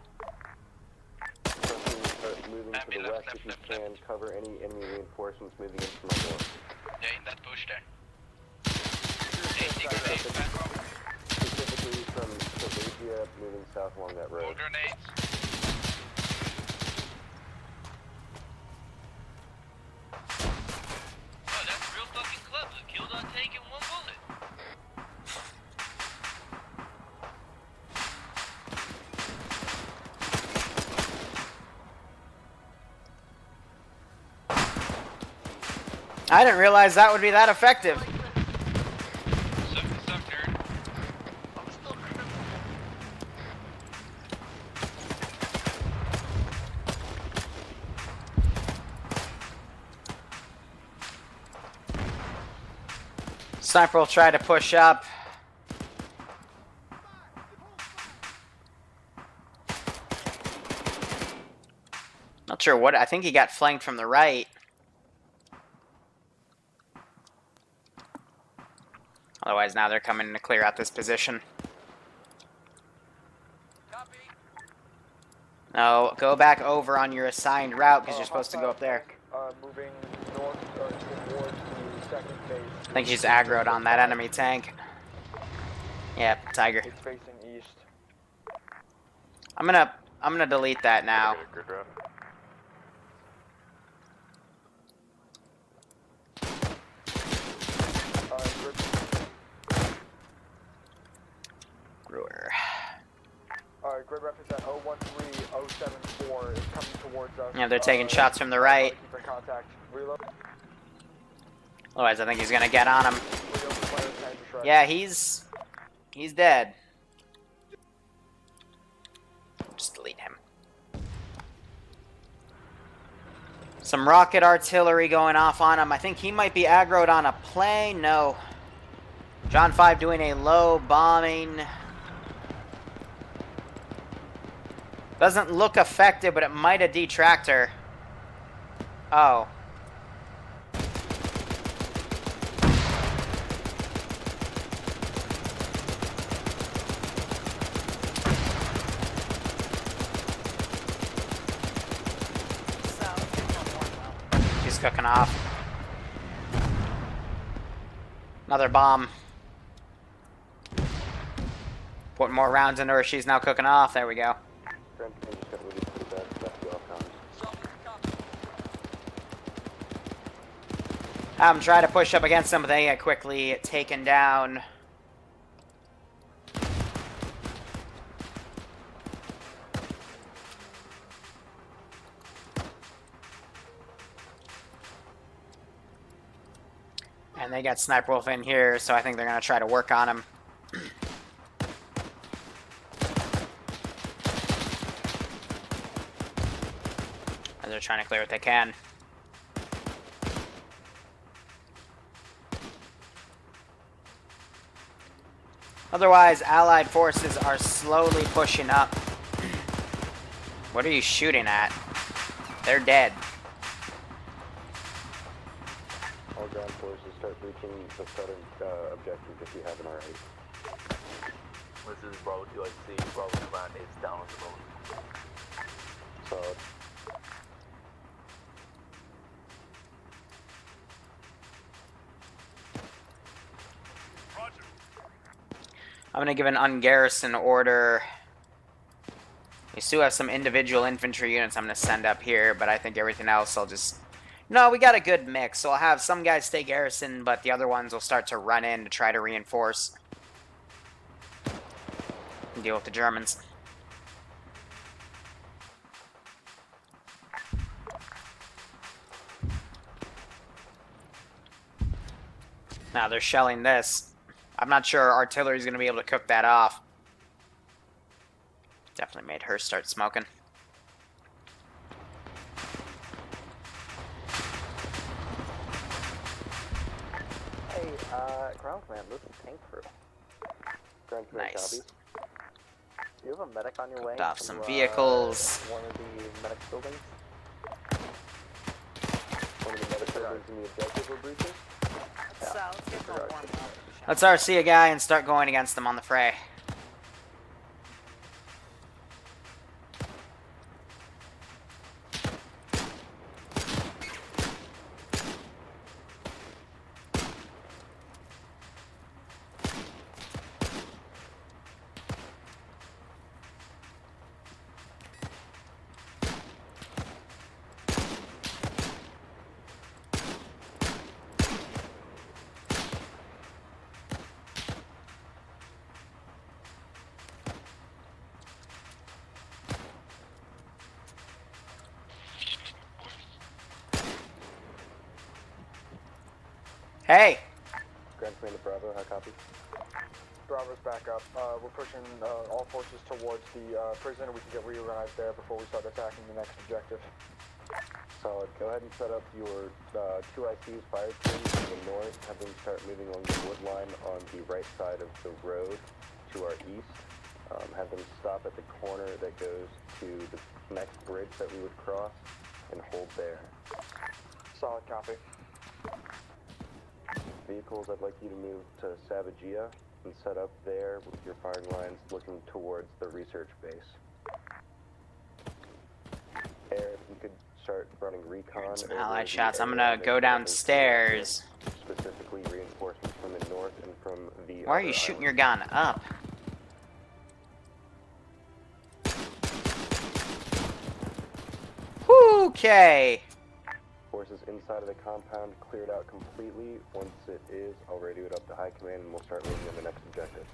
Start moving to the west if you can. Cover any enemy reinforcements moving in from our north. Yeah, in that bush there. Specifically from Slovakia moving south along that road. More grenades. Oh, that's real fucking clever. Killed our tank in 1 bullet. I didn't realize that would be that effective. Suck, nerd. Sniper will try to push up. Not sure what. I think he got flanked from the right. Otherwise, now they're coming to clear out this position. No, go back over on your assigned route because you're supposed to go up there. Moving north towards the second base. I think she's aggroed on that enemy tank. Yep, Tiger. It's facing east. I'm gonna delete that now. Good route. Brewer. Grid rep is at 013074. It's coming towards us. Yeah, they're taking shots from the right. Keep in contact. Reload. Otherwise, I think he's gonna get on him. Yeah, he's dead. Just delete him. Some rocket artillery going off on him. I think he might be aggroed on a plane. No. John 5 doing a low bombing. Doesn't look effective, but it might have detracked her. Oh. She's cooking off. Another bomb. Put more rounds into her. She's now cooking off. There we go. I'm trying to push up against them, but they get quickly taken down. And they got Sniper Wolf in here, so I think they're going to try to work on him. And they're trying to clear what they can. Otherwise, Allied forces are slowly pushing up. What are you shooting at? They're dead. All ground forces start reaching the southern objective if you haven't already. This is Bravo 2, I see. Bravo command is down on the road. Solid. I'm going to give an ungarrison order. We still have some individual infantry units I'm going to send up here, but I think everything else I'll just... No, we got a good mix, so I'll have some guys stay garrison, but the other ones will start to run in to try to reinforce. And deal with the Germans. Now they're shelling this. I'm not sure artillery's going to be able to cook that off. Definitely made her start smoking. Hey, ground command, this is tank crew. Ground command, Nice. copy. Do you have a medic on your way? Picked off to, some vehicles. One of the medic buildings? One of the medic buildings in the objective we're breaching? Let's get more warm up. Let's RC a guy and start going against them on the fray. Hey! Grand Commander Bravo, how copy? Bravo's back up. We're pushing all forces towards the prison. We can get reorganized there before we start attacking the next objective. Solid. Go ahead and set up your 2 ICs fire teams to the north. Have them start moving along the wood line on the right side of the road to our east. Have them stop at the corner that goes to the next bridge that we would cross. and hold there. Solid copy. Vehicles, I'd like you to move to Savagia and set up there with your firing lines looking towards the research base. Air, if you could start running recon. Some over allied the shots. I'm area gonna and go then downstairs. specifically reinforcements from the north and from the Why are other you shooting islands. your gun up? Okay. Forces inside of the compound cleared out completely. Once it is, I'll radio it up to high command and we'll start moving on the next objective.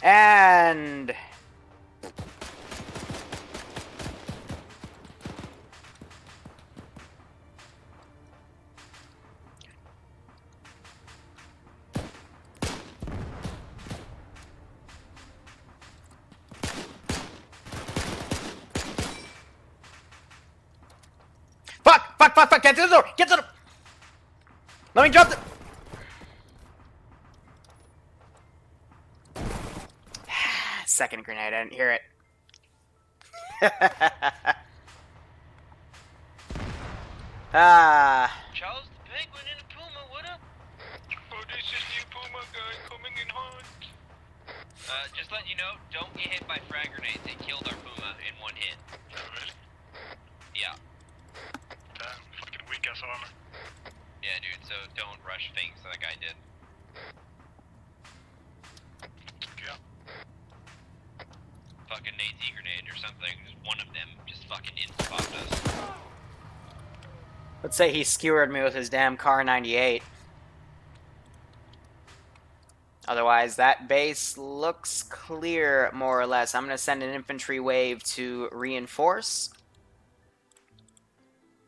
And fuck, get to the door, get to the... Let me drop the... Second grenade, I didn't hear it. Charles the Penguin and the Puma, what up? Oh, this is the Puma guy coming in hot. Just letting you know, don't get hit by frag grenades. It killed our Puma in one hit. Oh, really? Yeah. Damn, fucking weak ass armor. Yeah, dude, so don't rush things like I did. Yeah. Fucking Nate's grenade or something, just one of them just fucking in-spopped us. Let's say he skewered me with his damn car 98. Otherwise, that base looks clear, more or less. I'm going to send an infantry wave to reinforce.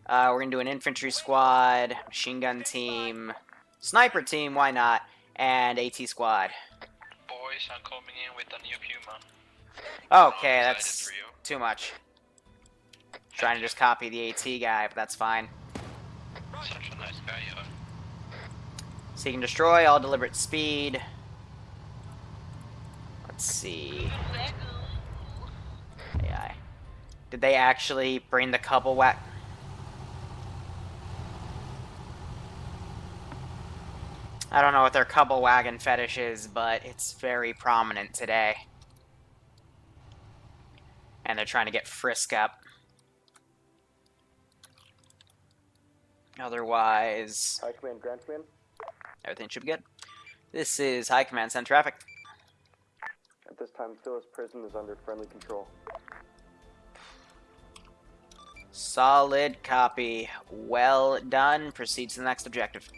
We're going to do an infantry squad, machine gun team, sniper team, why not, and AT squad. Boys, I'm coming in with a new Puma. Okay, that's too much. Trying to just copy the AT guy, but that's fine. Such a nice guy, you are. Seek and destroy, all deliberate speed. Let's see. AI. Did they actually bring the couple whack? I don't know what their couple wagon fetish is, but it's very prominent today. And they're trying to get Frisk up. Otherwise, High command, ground command. everything should be good. This is High Command, send traffic. At this time, Phyllis Prison is under friendly control. Solid copy. Well done. Proceed to the next objective.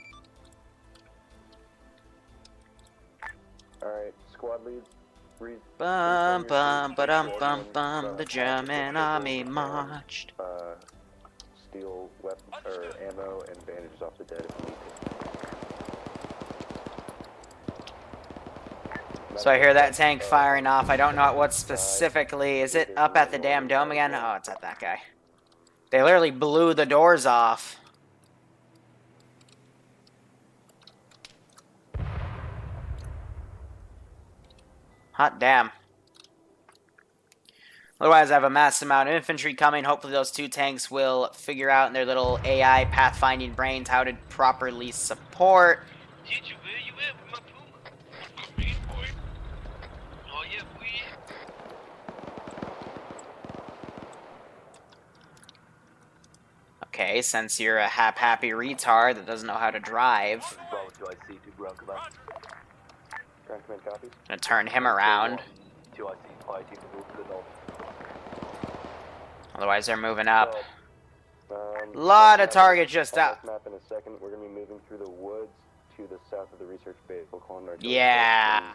Alright, squad leads. Bum bum ba-dum bum bum. The German army marched. Steal weapon or ammo and bandages off the dead if you need to. So I hear that tank firing off. I don't know what specifically. Is it up at the damn dome again? Oh, it's at that guy. They literally blew the doors off. Hot damn. Otherwise, I have a massive amount of infantry coming. Hopefully those two tanks will figure out in their little AI pathfinding brains how to properly support. Teacher, where you at with my Puma? Come in, boy. Oh, yeah, boy. Okay, since you're a happy retard that doesn't know how to drive, Bravo 2 IC, 2 ground command. Ground command copies. I'm gonna turn him around. 2 IC, fire team to move to the north. Otherwise, they're moving up. Um, Lot of targets just on out. this map in a second, we're going to be moving through the woods to the south of the research base. We'll call in artillery Yeah.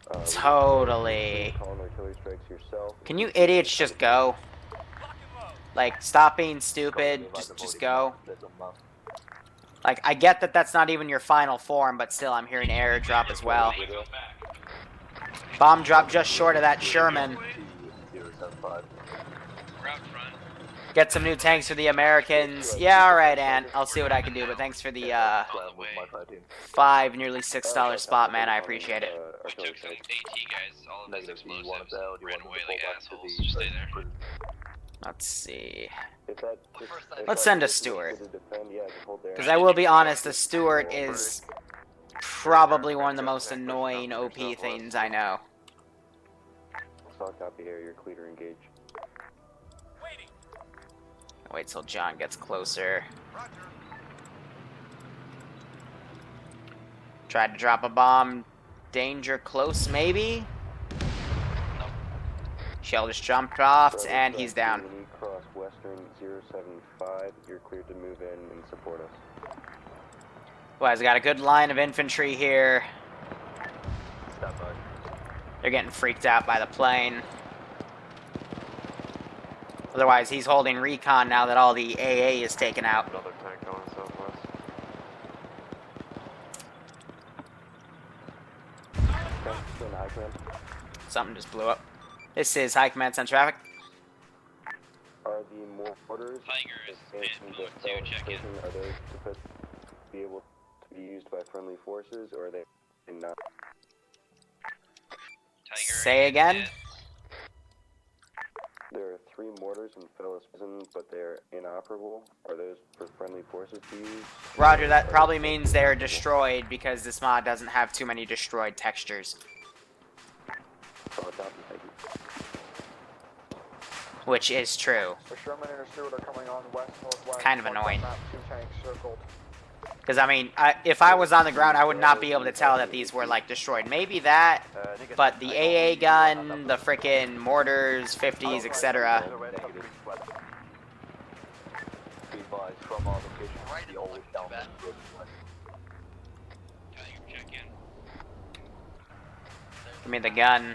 strikes. Totally. Call in artillery strikes yourself. Can you idiots just go? Like, stop being stupid. Just go. Like, I get that that's not even your final form, but still, I'm hearing airdrop as well. Bomb drop just short of that Sherman. We're out front. Get some new tanks for the Americans. Yeah, alright, Ant. I'll see what I can do, but thanks for the $5, nearly $6 spot, man. I appreciate it. We took some AT guys, all of those explosives, ran away like assholes. Just stay there. Let's see. If that, Let's send a Stewart. Because I will be honest, the Stewart is probably one of the most annoying OP things I know. Stock copy here, you're clear to engage. Wait till John gets closer. Tried to drop a bomb. Danger close, maybe? Shell just jumped off, and he's down. Cross Western 075, you're cleared to move in and support us. Well, he's got a good line of infantry here. They're getting freaked out by the plane. Otherwise, he's holding recon now that all the AA is taken out. Another tank going southwest. Something just blew up. This is High Command Center traffic. Are the mortars Tigers and Puma 2 check in. are those to be able to be used by friendly forces, or are they not? Tiger Say again? There are 3 mortars in Fellas Prison, but they're inoperable. Are those for friendly forces to use? Roger, that probably means they're destroyed because this mod doesn't have too many destroyed textures. Which is true. The Sherman and Stewart are coming on west-northwest. Kind of annoying. 2 tanks circled. Because, I mean, if I was on the ground, I would not be able to tell that these were, like, destroyed. Maybe that, but the AA gun, the frickin' mortars, 50s, etc. Give me the gun.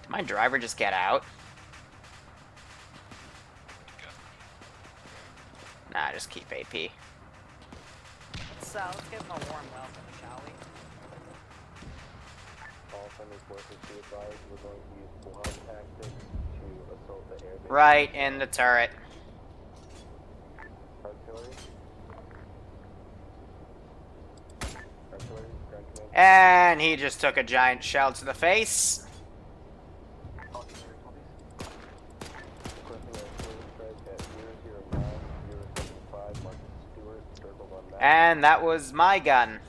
Did my driver just get out? Nah, just keep AP. Let's give him a warm welcome, shall we? All friendly forces be advised, we're going to use block tactics to assault the airbase. Right in the turret. Artillery. Artillery, ground command. And he just took a giant shell to the face. And that was my gun.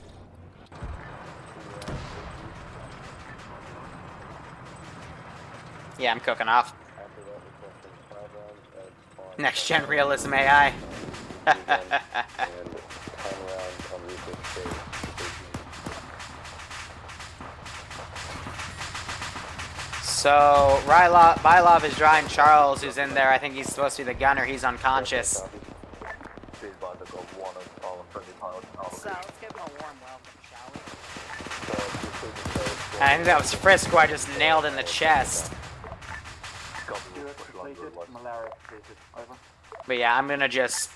Yeah, I'm cooking off. Next gen realism AI. So, Bylov is drawing Charles, who's in there. I think he's supposed to be the gunner. He's unconscious. Let's give him a warm welcome, shall we? I think that was Frisk who I just nailed in the chest. But yeah, I'm gonna just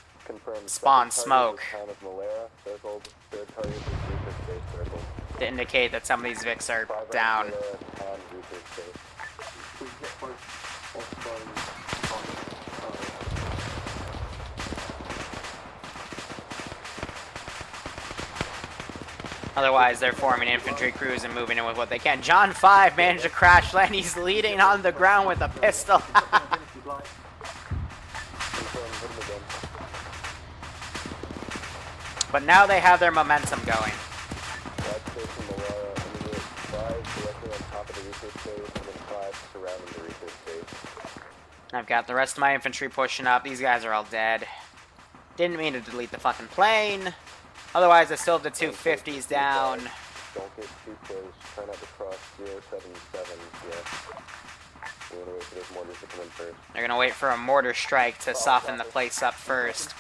spawn smoke to indicate that some of these Vics are down. Otherwise, they're forming infantry crews and moving in with what they can. John 5 managed to crash land. He's leading on the ground with a pistol. But now they have their momentum going. I've got the rest of my infantry pushing up. These guys are all dead. Didn't mean to delete the fucking plane. Otherwise, I still have the 250s down. Don't get too close. Try not to cross 077. Yeah. We're gonna wait for those mortars to come in first. They're gonna wait for a mortar strike to soften the place up first.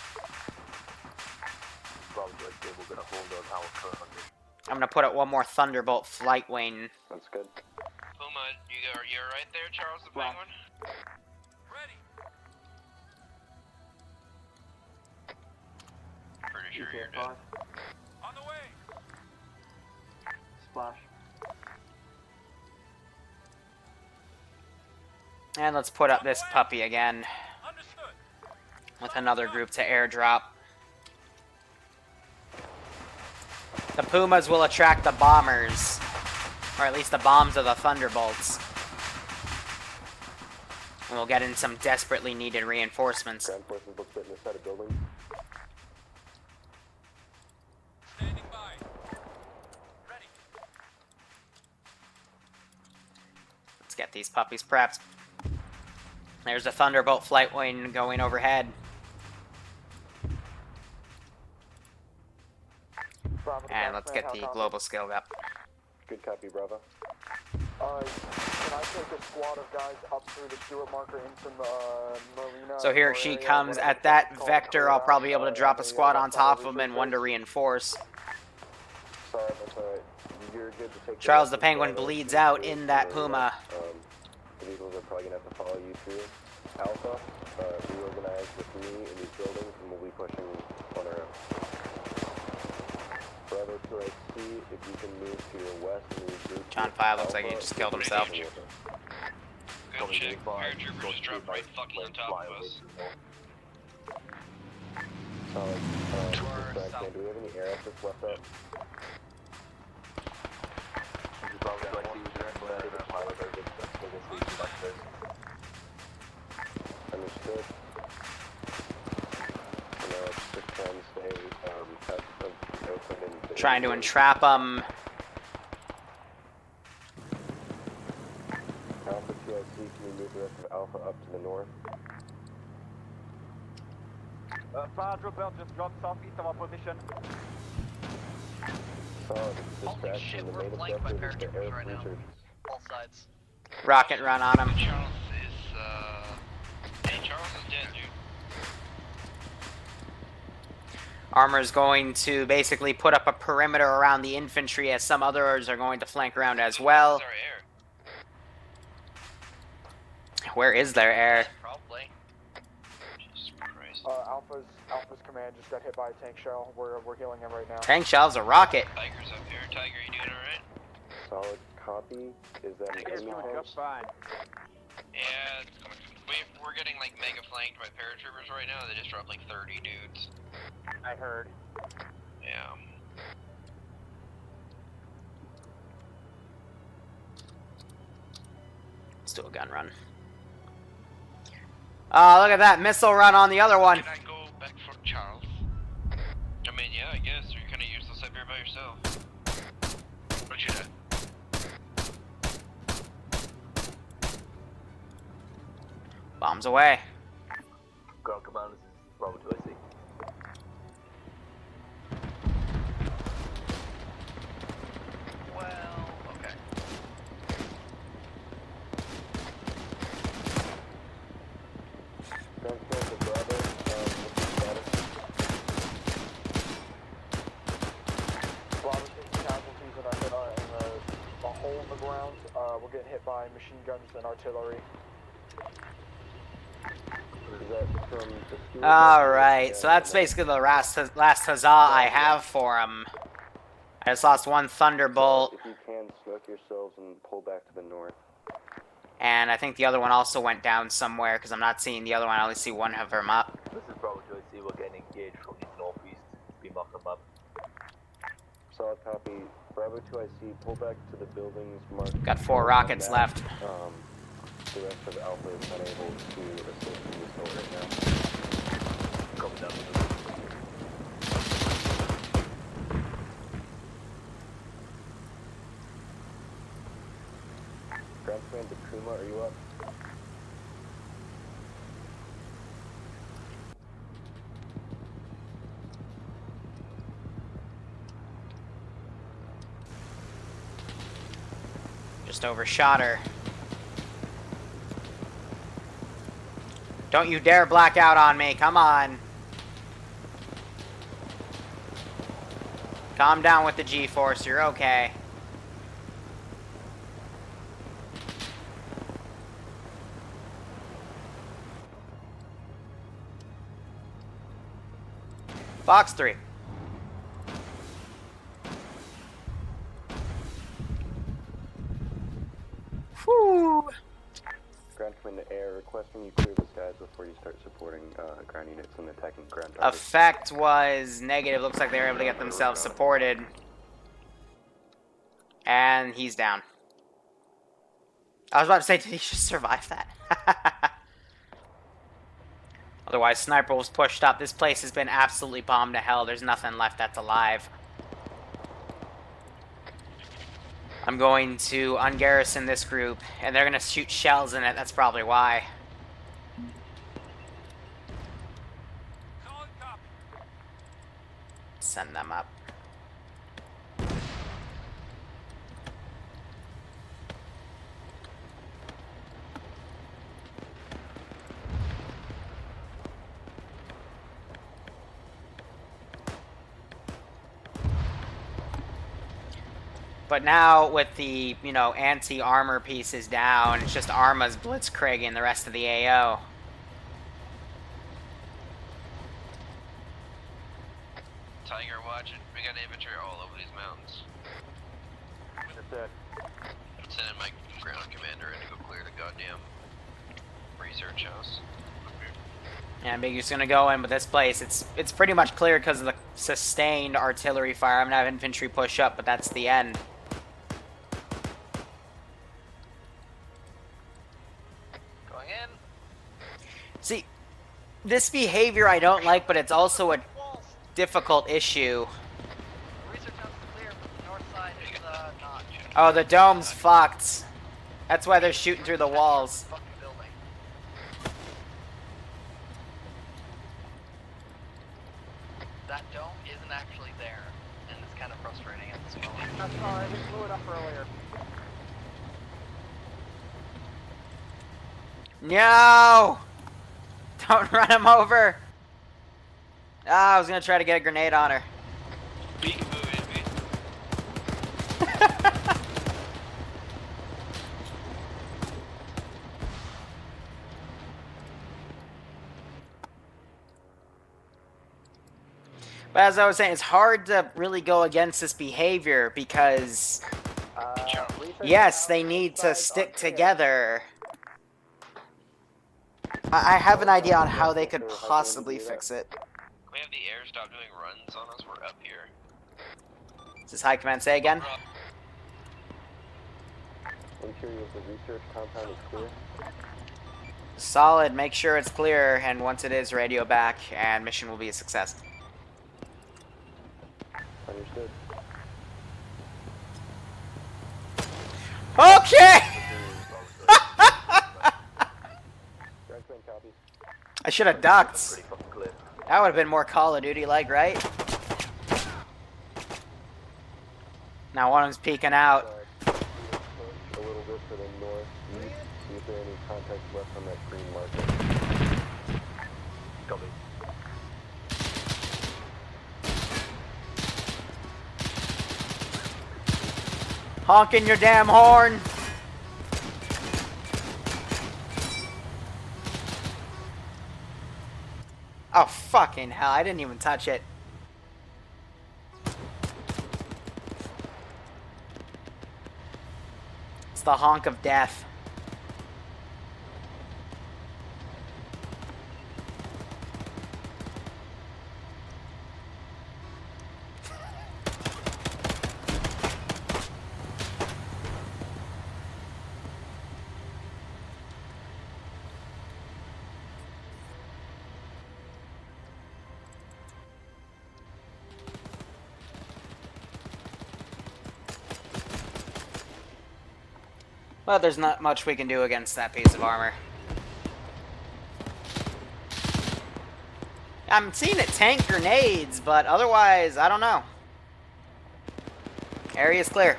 I'm gonna put up one more Thunderbolt flight wing. That's good. Puma, you're right there, Charles the Penguin? Ready. Pretty sure you're dead. Splash. And let's put up this puppy again. With another group to airdrop. The Pumas will attract the bombers. Or at least the bombs of the Thunderbolts. And we'll get in some desperately needed reinforcements. Ground forces will sit in this side of buildings. Let's get these puppies prepped. There's a Thunderbolt flight wing going overhead. And let's get the global skill up. Good copy, Bravo. Can I take a squad of guys up through the Stewart marker into Marina? So here she comes. At that vector, I'll probably be able to drop a squad on top of them and one to reinforce. Sorry, that's alright. You're good to take Charles the Penguin bleeds out in that Puma. The Eagles are probably going to have to follow you through. Alpha, reorganize with me in these buildings and we'll be pushing on our own. Bravo 2IC, if you can move to your west and regroup. John 5 looks like he just killed himself. Good check. Paratroopers just dropped right fucking on top of us. Solid. Do we have any air assets left up? Understood. Just trying to stay open and Trying to entrap them. Alpha 2IC, can we move the rest of Alpha up to the north? Quadruple just dropped southeast of our position. Solid. Distraction. The main objective is the air research. All sides. Rocket run on him. Charles is dead, dude. Armor's going to basically put up a perimeter around the infantry as some others are going to flank around as well. Where is their air? Probably. Jesus Christ. Alpha's command just got hit by a tank shell. We're healing him right now. Tank shell's a rocket. Tiger's up here. Tiger, you doing alright? Solid copy. Is that an enemy tank? Just fine. Yeah, we're getting like mega flanked by paratroopers right now. They just dropped like 30 dudes. I heard. Yeah. Let's do a gun run. Oh, look at that missile run on the other one. Can I go back for Charles? I mean, yeah, I guess. You're kind of useless up here by yourself. What you do? Bombs away. Ground command, this is Bravo 2IC. Well, okay. hole in the ground. We're getting hit by machine guns and artillery. Alright, so that's basically the last huzzah I have for him. I just lost one Thunderbolt. If you can, smoke yourselves and pull back to the north. And I think the other one also went down somewhere, because I'm not seeing the other one. I only see one of them up. This is Bravo 2IC. We're getting engaged from the northeast. Be marked them up. Solid copy. Bravo 2IC, pull back to the buildings marked. Got 4 rockets left. The rest of Alpha is unable to assist in this hole right now. Copy that. Ground command to Kuma, are you up? Just overshot her. Don't you dare black out on me, come on. Calm down with the G-force, you're okay. Fox 3. Whew. Ground Command to Air, requesting you clear the skies before you start supporting ground units and attacking ground targets. Effect was negative. Looks like they were able to get themselves supported. And he's down. I was about to say, did he just survive that? Otherwise, Sniper was pushed up. This place has been absolutely bombed to hell. There's nothing left that's alive. I'm going to ungarrison this group, and they're going to shoot shells in it. That's probably why. Send them up. But now, with the, you know, anti-armor pieces down, it's just Arma's blitzkrieging the rest of the AO. Tiger, watching. We got infantry all over these mountains. Just that. I'm sending my ground commander in to go clear the goddamn research house. And Biggie's gonna go in, but this place, it's pretty much clear because of the sustained artillery fire. I'm gonna have infantry push up, but that's the end. Going in. See, this behavior I don't like, but it's also a difficult issue. Research house is clear, but the north side is not. Oh, the dome's fucked. That's why they're shooting through the walls. Fucking building. That dome isn't actually there, and it's kind of frustrating at this moment. I'm sorry, we blew it up earlier. No! Don't run him over! Ah, I was gonna try to get a grenade on her. Peekaboo, enemy. But as I was saying, it's hard to really go against this behavior because, yes, they need to stick together. I have an idea on how they could possibly fix it. We have the air stop doing runs on us. We're up here. Does this high command say again? Interior of the research compound is clear. Solid, make sure it's clear, and once it is, radio back, and mission will be a success. Understood. Okay! Ground Command copies. I should have ducked. Pretty fucking clear. That would have been more Call of Duty-like, right? Now one of them's peeking out. Push a little bit to the north, east, see if there are any contacts left on that green marker. Copy. Honking your damn horn! Oh, fucking hell, I didn't even touch it. It's the honk of death. Well, there's not much we can do against that piece of armor. I'm seeing it tank grenades, but otherwise, I don't know. Area's clear.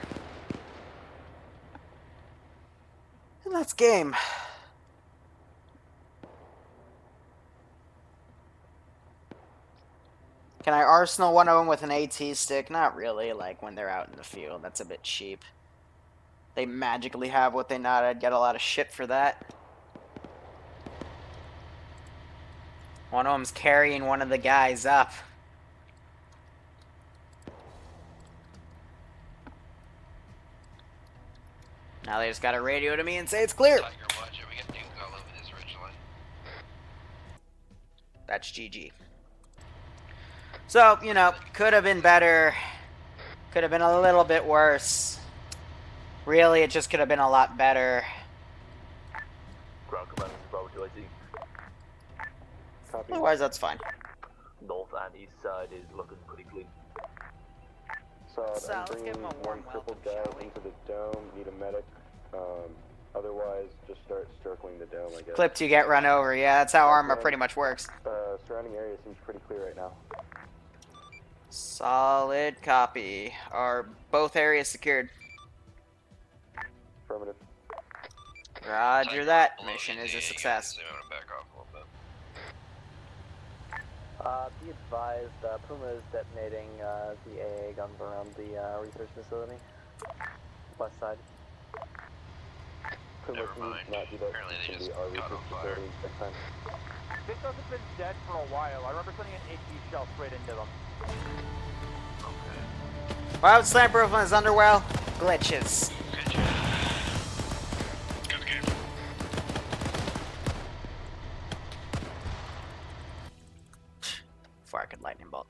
And that's game. Can I arsenal one of them with an AT stick? Not really, like when they're out in the field. That's a bit cheap. They magically have what they not. I'd get a lot of shit for that. One of them's carrying one of the guys up. Now they just got a radio to me and say it's clear. Tiger, watch it. We got dudes all over this ridgeline. That's GG. So, you know, could have been better. Could have been a little bit worse. Really, it just could have been a lot better. Ground command, this is Bravo 2IC. Copy. Otherwise, that's fine. North and east side is looking pretty clean. Solid. So, I'm let's give bringing him a warm one triple welcome, dab shall we? into the dome. Need a medic. Otherwise, just start circling the dome, I guess. Clip to get run over. Yeah, that's how Arma pretty much works. Surrounding area seems pretty clear right now. Solid copy. Are both areas secured? Affirmative. Roger Tiger, that. below Mission is easy, a you success. guys want to back off a little bit. Be advised, Puma is detonating the AA guns around the research facility. West side. Puma, Never can you mind. not do that? Apparently they Can just be our caught on research fire. facility next time. This hasn't been dead for a while. I remember sending an HE shell straight into them. Okay. Why would Slamper on his underwell? Glitches. Good job. Good game. Before I could lightning bolt.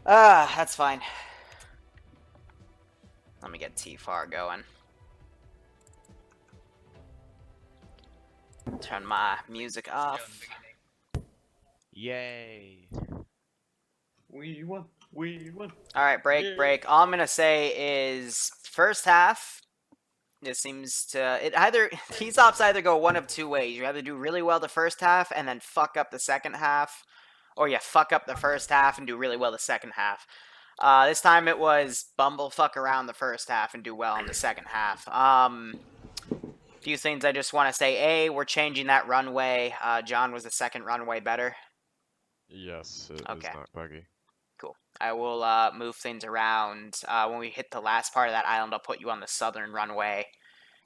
Ah, that's fine. Let me get T-Far going. Turn my music off. Yay. We won. We won. Alright, break. All I'm gonna say is first half, it seems to these ops either go one of two ways. You either do really well the first half and then fuck up the second half, or you fuck up the first half and do really well the second half. This time it was bumblefuck around the first half and do well in the second half. Few things I just want to say. A, we're changing that runway. John, was the second runway better? Yes, it Okay. is not buggy. Cool. I will move things around. When we hit the last part of that island, I'll put you on the southern runway,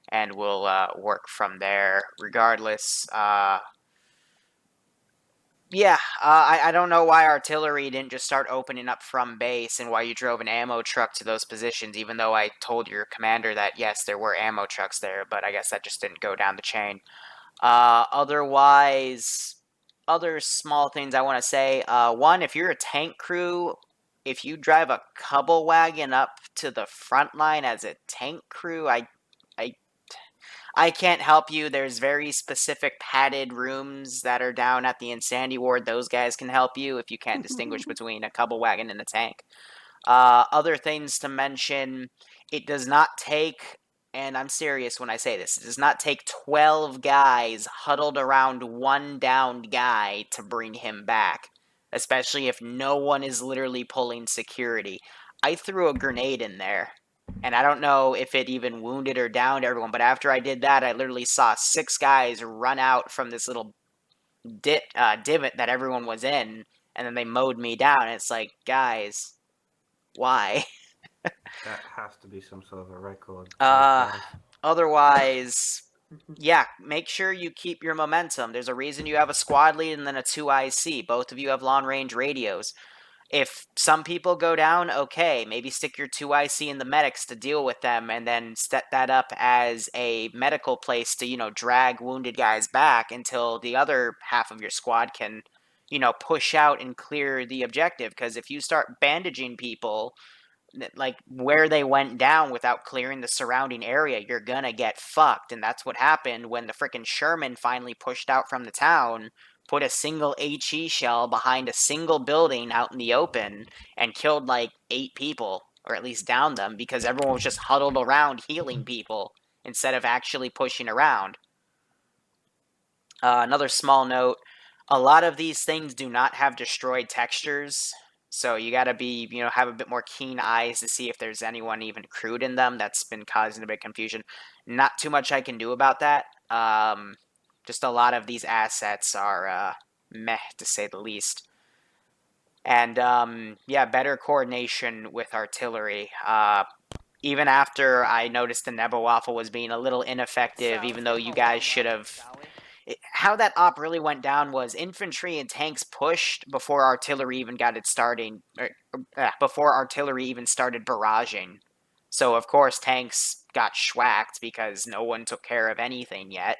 and we'll work from there. Regardless, yeah, I don't know why artillery didn't just start opening up from base and why you drove an ammo truck to those positions, even though I told your commander that, yes, there were ammo trucks there, but I guess that just didn't go down the chain. Otherwise, other small things I want to say. One, if you're a tank crew, if you drive a cubble wagon up to the front line as a tank crew, I can't help you. There's very specific padded rooms that are down at the Insanity Ward. Those guys can help you if you can't distinguish between a cubble wagon and a tank. Other things to mention, it does not take, and I'm serious when I say this, it does not take 12 guys huddled around one downed guy to bring him back, especially if no one is literally pulling security. I threw a grenade in there. And I don't know if it even wounded or downed everyone, but after I did that, I literally saw 6 guys run out from this little divot that everyone was in, and then they mowed me down. And it's like, guys, why? That has to be some sort of a record. Otherwise, yeah, make sure you keep your momentum. There's a reason you have a squad lead and then a 2IC. Both of you have long-range radios. If some people go down, okay, maybe stick your 2IC in the medics to deal with them and then set that up as a medical place to, you know, drag wounded guys back until the other half of your squad can, you know, push out and clear the objective. Because if you start bandaging people, like, where they went down without clearing the surrounding area, you're gonna get fucked. And that's what happened when the frickin' Sherman finally pushed out from the town, put a single HE shell behind a single building out in the open, and killed like 8 people, or at least downed them, because everyone was just huddled around healing people instead of actually pushing around. Another small note, a lot of these things do not have destroyed textures, so you gotta be, you know, have a bit more keen eyes to see if there's anyone even crewed in them. That's been causing a bit of confusion. Not too much I can do about that. Just a lot of these assets are meh, to say the least. And, yeah, better coordination with artillery. Even after I noticed the Nebo Waffle was being a little ineffective, even though you guys should have... How that op really went down was infantry and tanks pushed before artillery even got it starting, before artillery even started barraging. So, of course, tanks got schwacked because no one took care of anything yet.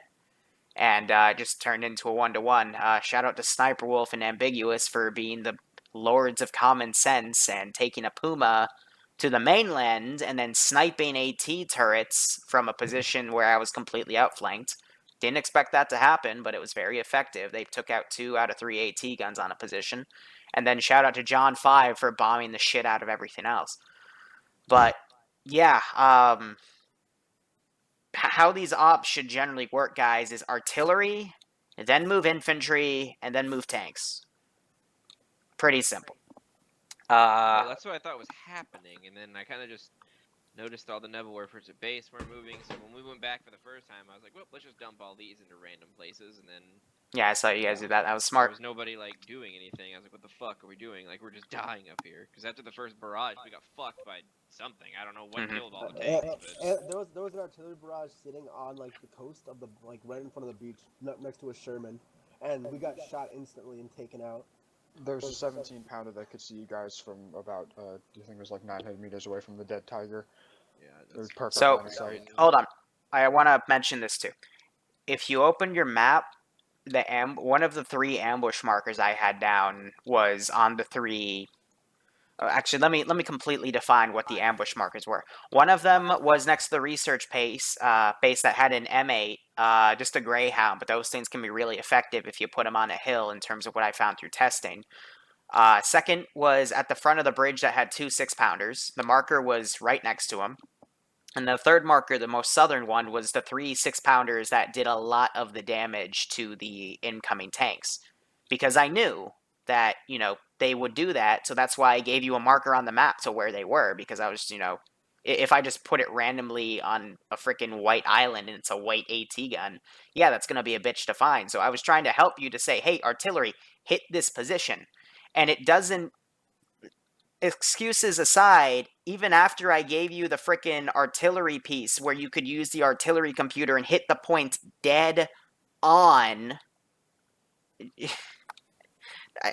And just turned into a 1-to-1. Shout out to Sniper Wolf and Ambiguous for being the lords of common sense and taking a Puma to the mainland and then sniping AT turrets from a position where I was completely outflanked. Didn't expect that to happen, but it was very effective. They took out 2 out of 3 AT guns on a position. And then shout out to John 5 for bombing the shit out of everything else. But, yeah, how these ops should generally work, guys, is artillery, then move infantry, and then move tanks. Pretty simple. Well, that's what I thought was happening, and then I kind of just noticed all the Neville warfers at base were moving, so when we went back for the first time, I was like, well, let's just dump all these into random places, and then... Yeah, I saw you guys do that. That was smart. There was nobody, like, doing anything. I was like, what the fuck are we doing? Like, we're just dying up here. Because after the first barrage, we got fucked by something. I don't know what killed all the tanks, but... There was an artillery barrage sitting on, like, the coast of the, like, right in front of the beach, next to a Sherman. And we got shot instantly and taken out. There's a 17-pounder that could see you guys from about, I think it was like 900 meters away from the dead tiger. Yeah, that's perfect. So, hold on. I want to mention this too. If you open your map, one of the 3 ambush markers I had down was on the 3... Actually, let me completely define what the ambush markers were. One of them was next to the research base that had an M8, just a Greyhound, but those things can be really effective if you put them on a hill in terms of what I found through testing. Second was at the front of the bridge that had 2 6-pounders. The marker was right next to them. And the third marker, the most southern one, was the 3 6-pounders that did a lot of the damage to the incoming tanks. Because I knew that, you know, they would do that, so that's why I gave you a marker on the map to where they were, because I was, you know, if I just put it randomly on a freaking white island and it's a white AT gun, yeah, that's going to be a bitch to find. So I was trying to help you to say, hey, artillery, hit this position. And it doesn't, excuses aside, even after I gave you the freaking artillery piece where you could use the artillery computer and hit the point dead on...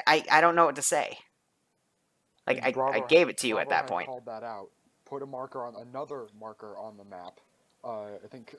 I don't know what to say. Like, I gave it to you at that point. Called that out. Put another marker on the map. I think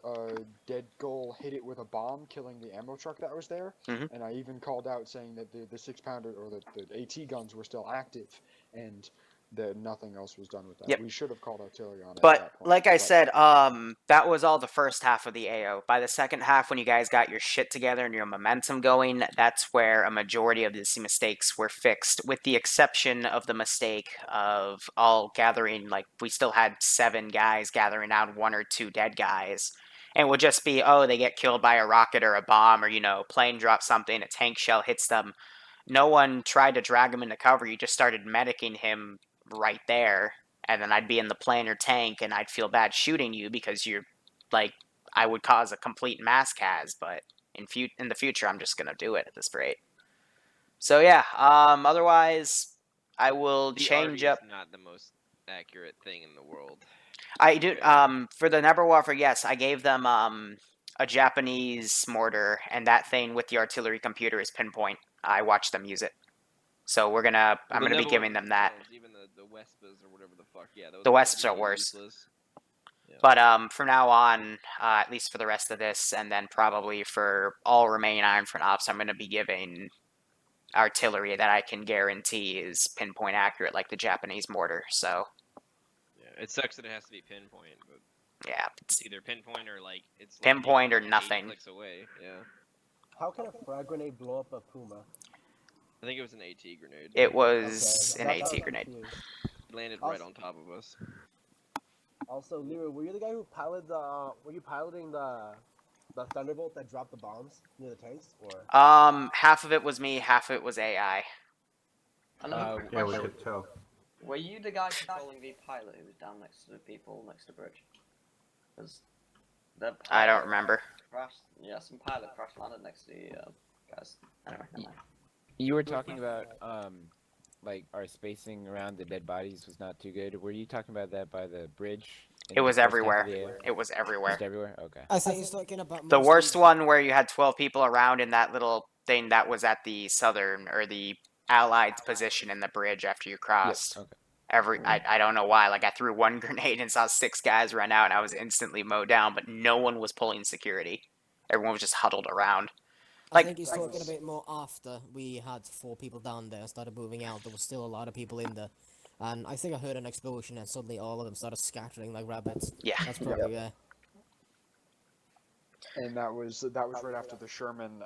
Dead Goal hit it with a bomb, killing the ammo truck that was there. And I even called out saying that the 6-pounder or the AT guns were still active, and that nothing else was done with that. Yep. We should have called artillery on it. But at that point, like I said, that was all the first half of the AO. By the second half, when you guys got your shit together and your momentum going, that's where a majority of these mistakes were fixed, with the exception of the mistake of all gathering, like, we still had 7 guys gathering out 1 or 2 dead guys. And it would just be, oh, they get killed by a rocket or a bomb, or, you know, plane drops something, a tank shell hits them. No one tried to drag him into cover. You just started medicing him right there, and then I'd be in the plane or tank, and I'd feel bad shooting you because you're, like, I would cause a complete mass cas, but in the future, I'm just gonna do it at this rate. So yeah, otherwise, I will change up... not the most accurate thing in the world. I do, for the Neverwarfer, yes, I gave them, a Japanese mortar, and that thing with the artillery computer is pinpoint. I watched them use it. So I'm gonna be giving them that. Even the Wespas or whatever the fuck, yeah. The Wesps are worse. Yeah. But from now on, at least for the rest of this, and then probably for all remaining Ironfront ops, I'm gonna be giving artillery that I can guarantee is pinpoint accurate, like the Japanese mortar. So. Yeah, it sucks that it has to be pinpoint, but. Yeah. It's either pinpoint or like it's. Pinpoint like, or nothing. 8 clicks away. Yeah. How can a frag grenade blow up a Puma? I think it was an AT grenade. It was an AT grenade. It landed right on top of us. Also, Liru, were you the guy who piloted the? Were you piloting the Thunderbolt that dropped the bombs near the tanks? Or half of it was me, half of it was AI. Yeah, we could tell. Were you the guy controlling the pilot who was down next to the people next to the bridge? Because I don't remember. Yeah, some pilot crash landed next to the guys. Anyway, never mind. You were talking about, like, our spacing around the dead bodies was not too good. Were you talking about that by the bridge? It was everywhere. It was everywhere. Just everywhere? Okay. I thought you were talking about... The worst one where you had 12 people around in that little thing that was at the southern, or the Allied position in the bridge after you crossed. Yep. Okay. I don't know why. Like, I threw one grenade and saw 6 guys run out, and I was instantly mowed down, but no one was pulling security. Everyone was just huddled around. I think he's talking a bit more after we had 4 people down there and started moving out. There was still a lot of people in there. And I think I heard an explosion and suddenly all of them started scattering like rabbits. Yeah. That's probably, yeah. And that was right after the Sherman.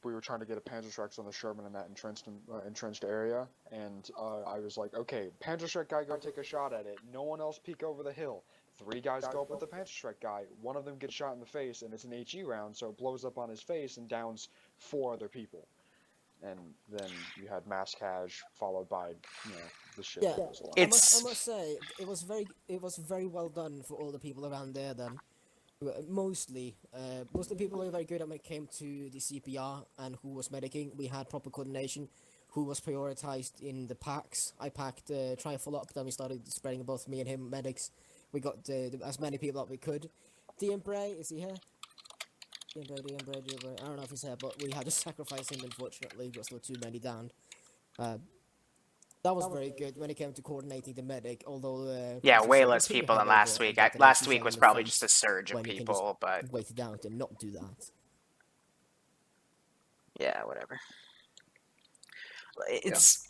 We were trying to get a Panzerschrecks on the Sherman in that entrenched area, and I was like, okay, Panzerschreck guy, go take a shot at it. No one else peek over the hill. 3 guys go up with the Panzerschreck guy. One of them gets shot in the face, and it's an HE round, so it blows up on his face and downs 4 other people. And then you had mass cash followed by, the shit. Yeah, I must say it was very well done for all the people around there. Then, mostly most of the people were very good when it came to the CPR and who was medicing. We had proper coordination. Who was prioritized in the packs? I packed try full up. Then we started spreading both me and him medics. We got as many people as we could. Diembre, is he here? Diembre. I don't know if he's here, but we had to sacrifice him, unfortunately, because there were too many down. That was very good when it came to coordinating the medic, although... yeah, way less people than last week. Last week was probably just a surge of people, but... wait it down to not do that. Yeah, whatever. It's...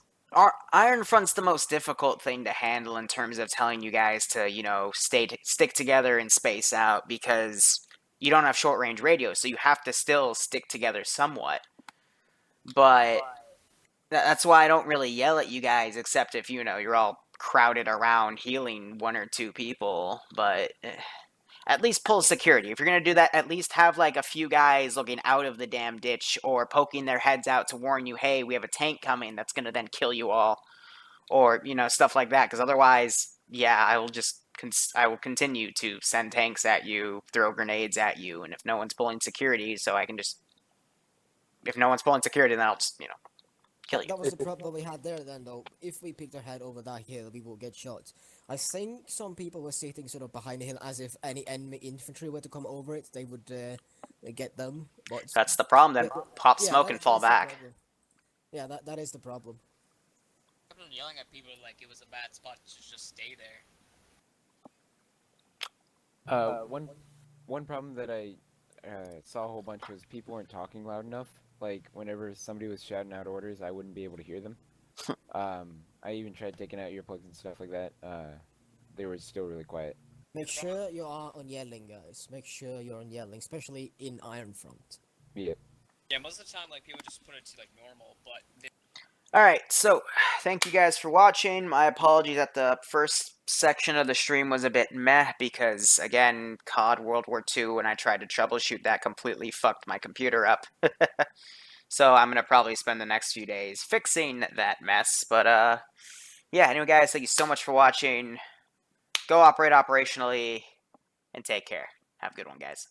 Iron Front's the most difficult thing to handle in terms of telling you guys to, stick together and space out, because you don't have short-range radios, so you have to still stick together somewhat. But that's why I don't really yell at you guys, except if, you're all crowded around healing 1 or 2 people, but... at least pull security. If you're going to do that, at least have, like, a few guys looking out of the damn ditch or poking their heads out to warn you, hey, we have a tank coming that's going to then kill you all. Or, stuff like that. Because otherwise, yeah, I will continue to send tanks at you, throw grenades at you, and if no one's pulling security, so I can just... if no one's pulling security, then I'll just, kill you. That was the problem we had there then, though. If we picked our head over that hill, we will get shot. I think some people were sitting sort of behind the hill as if any enemy infantry were to come over it, they would get them. But that's the problem, then. Pop smoke and fall back. Yeah, that is the problem. Everyone yelling at people like it was a bad spot to just stay there. One problem that I saw a whole bunch was people weren't talking loud enough. Like, whenever somebody was shouting out orders, I wouldn't be able to hear them. I even tried taking out earplugs and stuff like that. They were still really quiet. Make sure you are on yelling, guys. Make sure you're on yelling, especially in Iron Front. Yeah. Yeah, most of the time, like, people just put it to, like, normal, but... Alright, so, thank you guys for watching. My apologies that the first section of the stream was a bit meh, because, again, COD World War II, when I tried to troubleshoot that, completely fucked my computer up. So I'm going to probably spend the next few days fixing that mess. But, yeah, anyway, guys, thank you so much for watching. Go operate operationally, and take care. Have a good one, guys.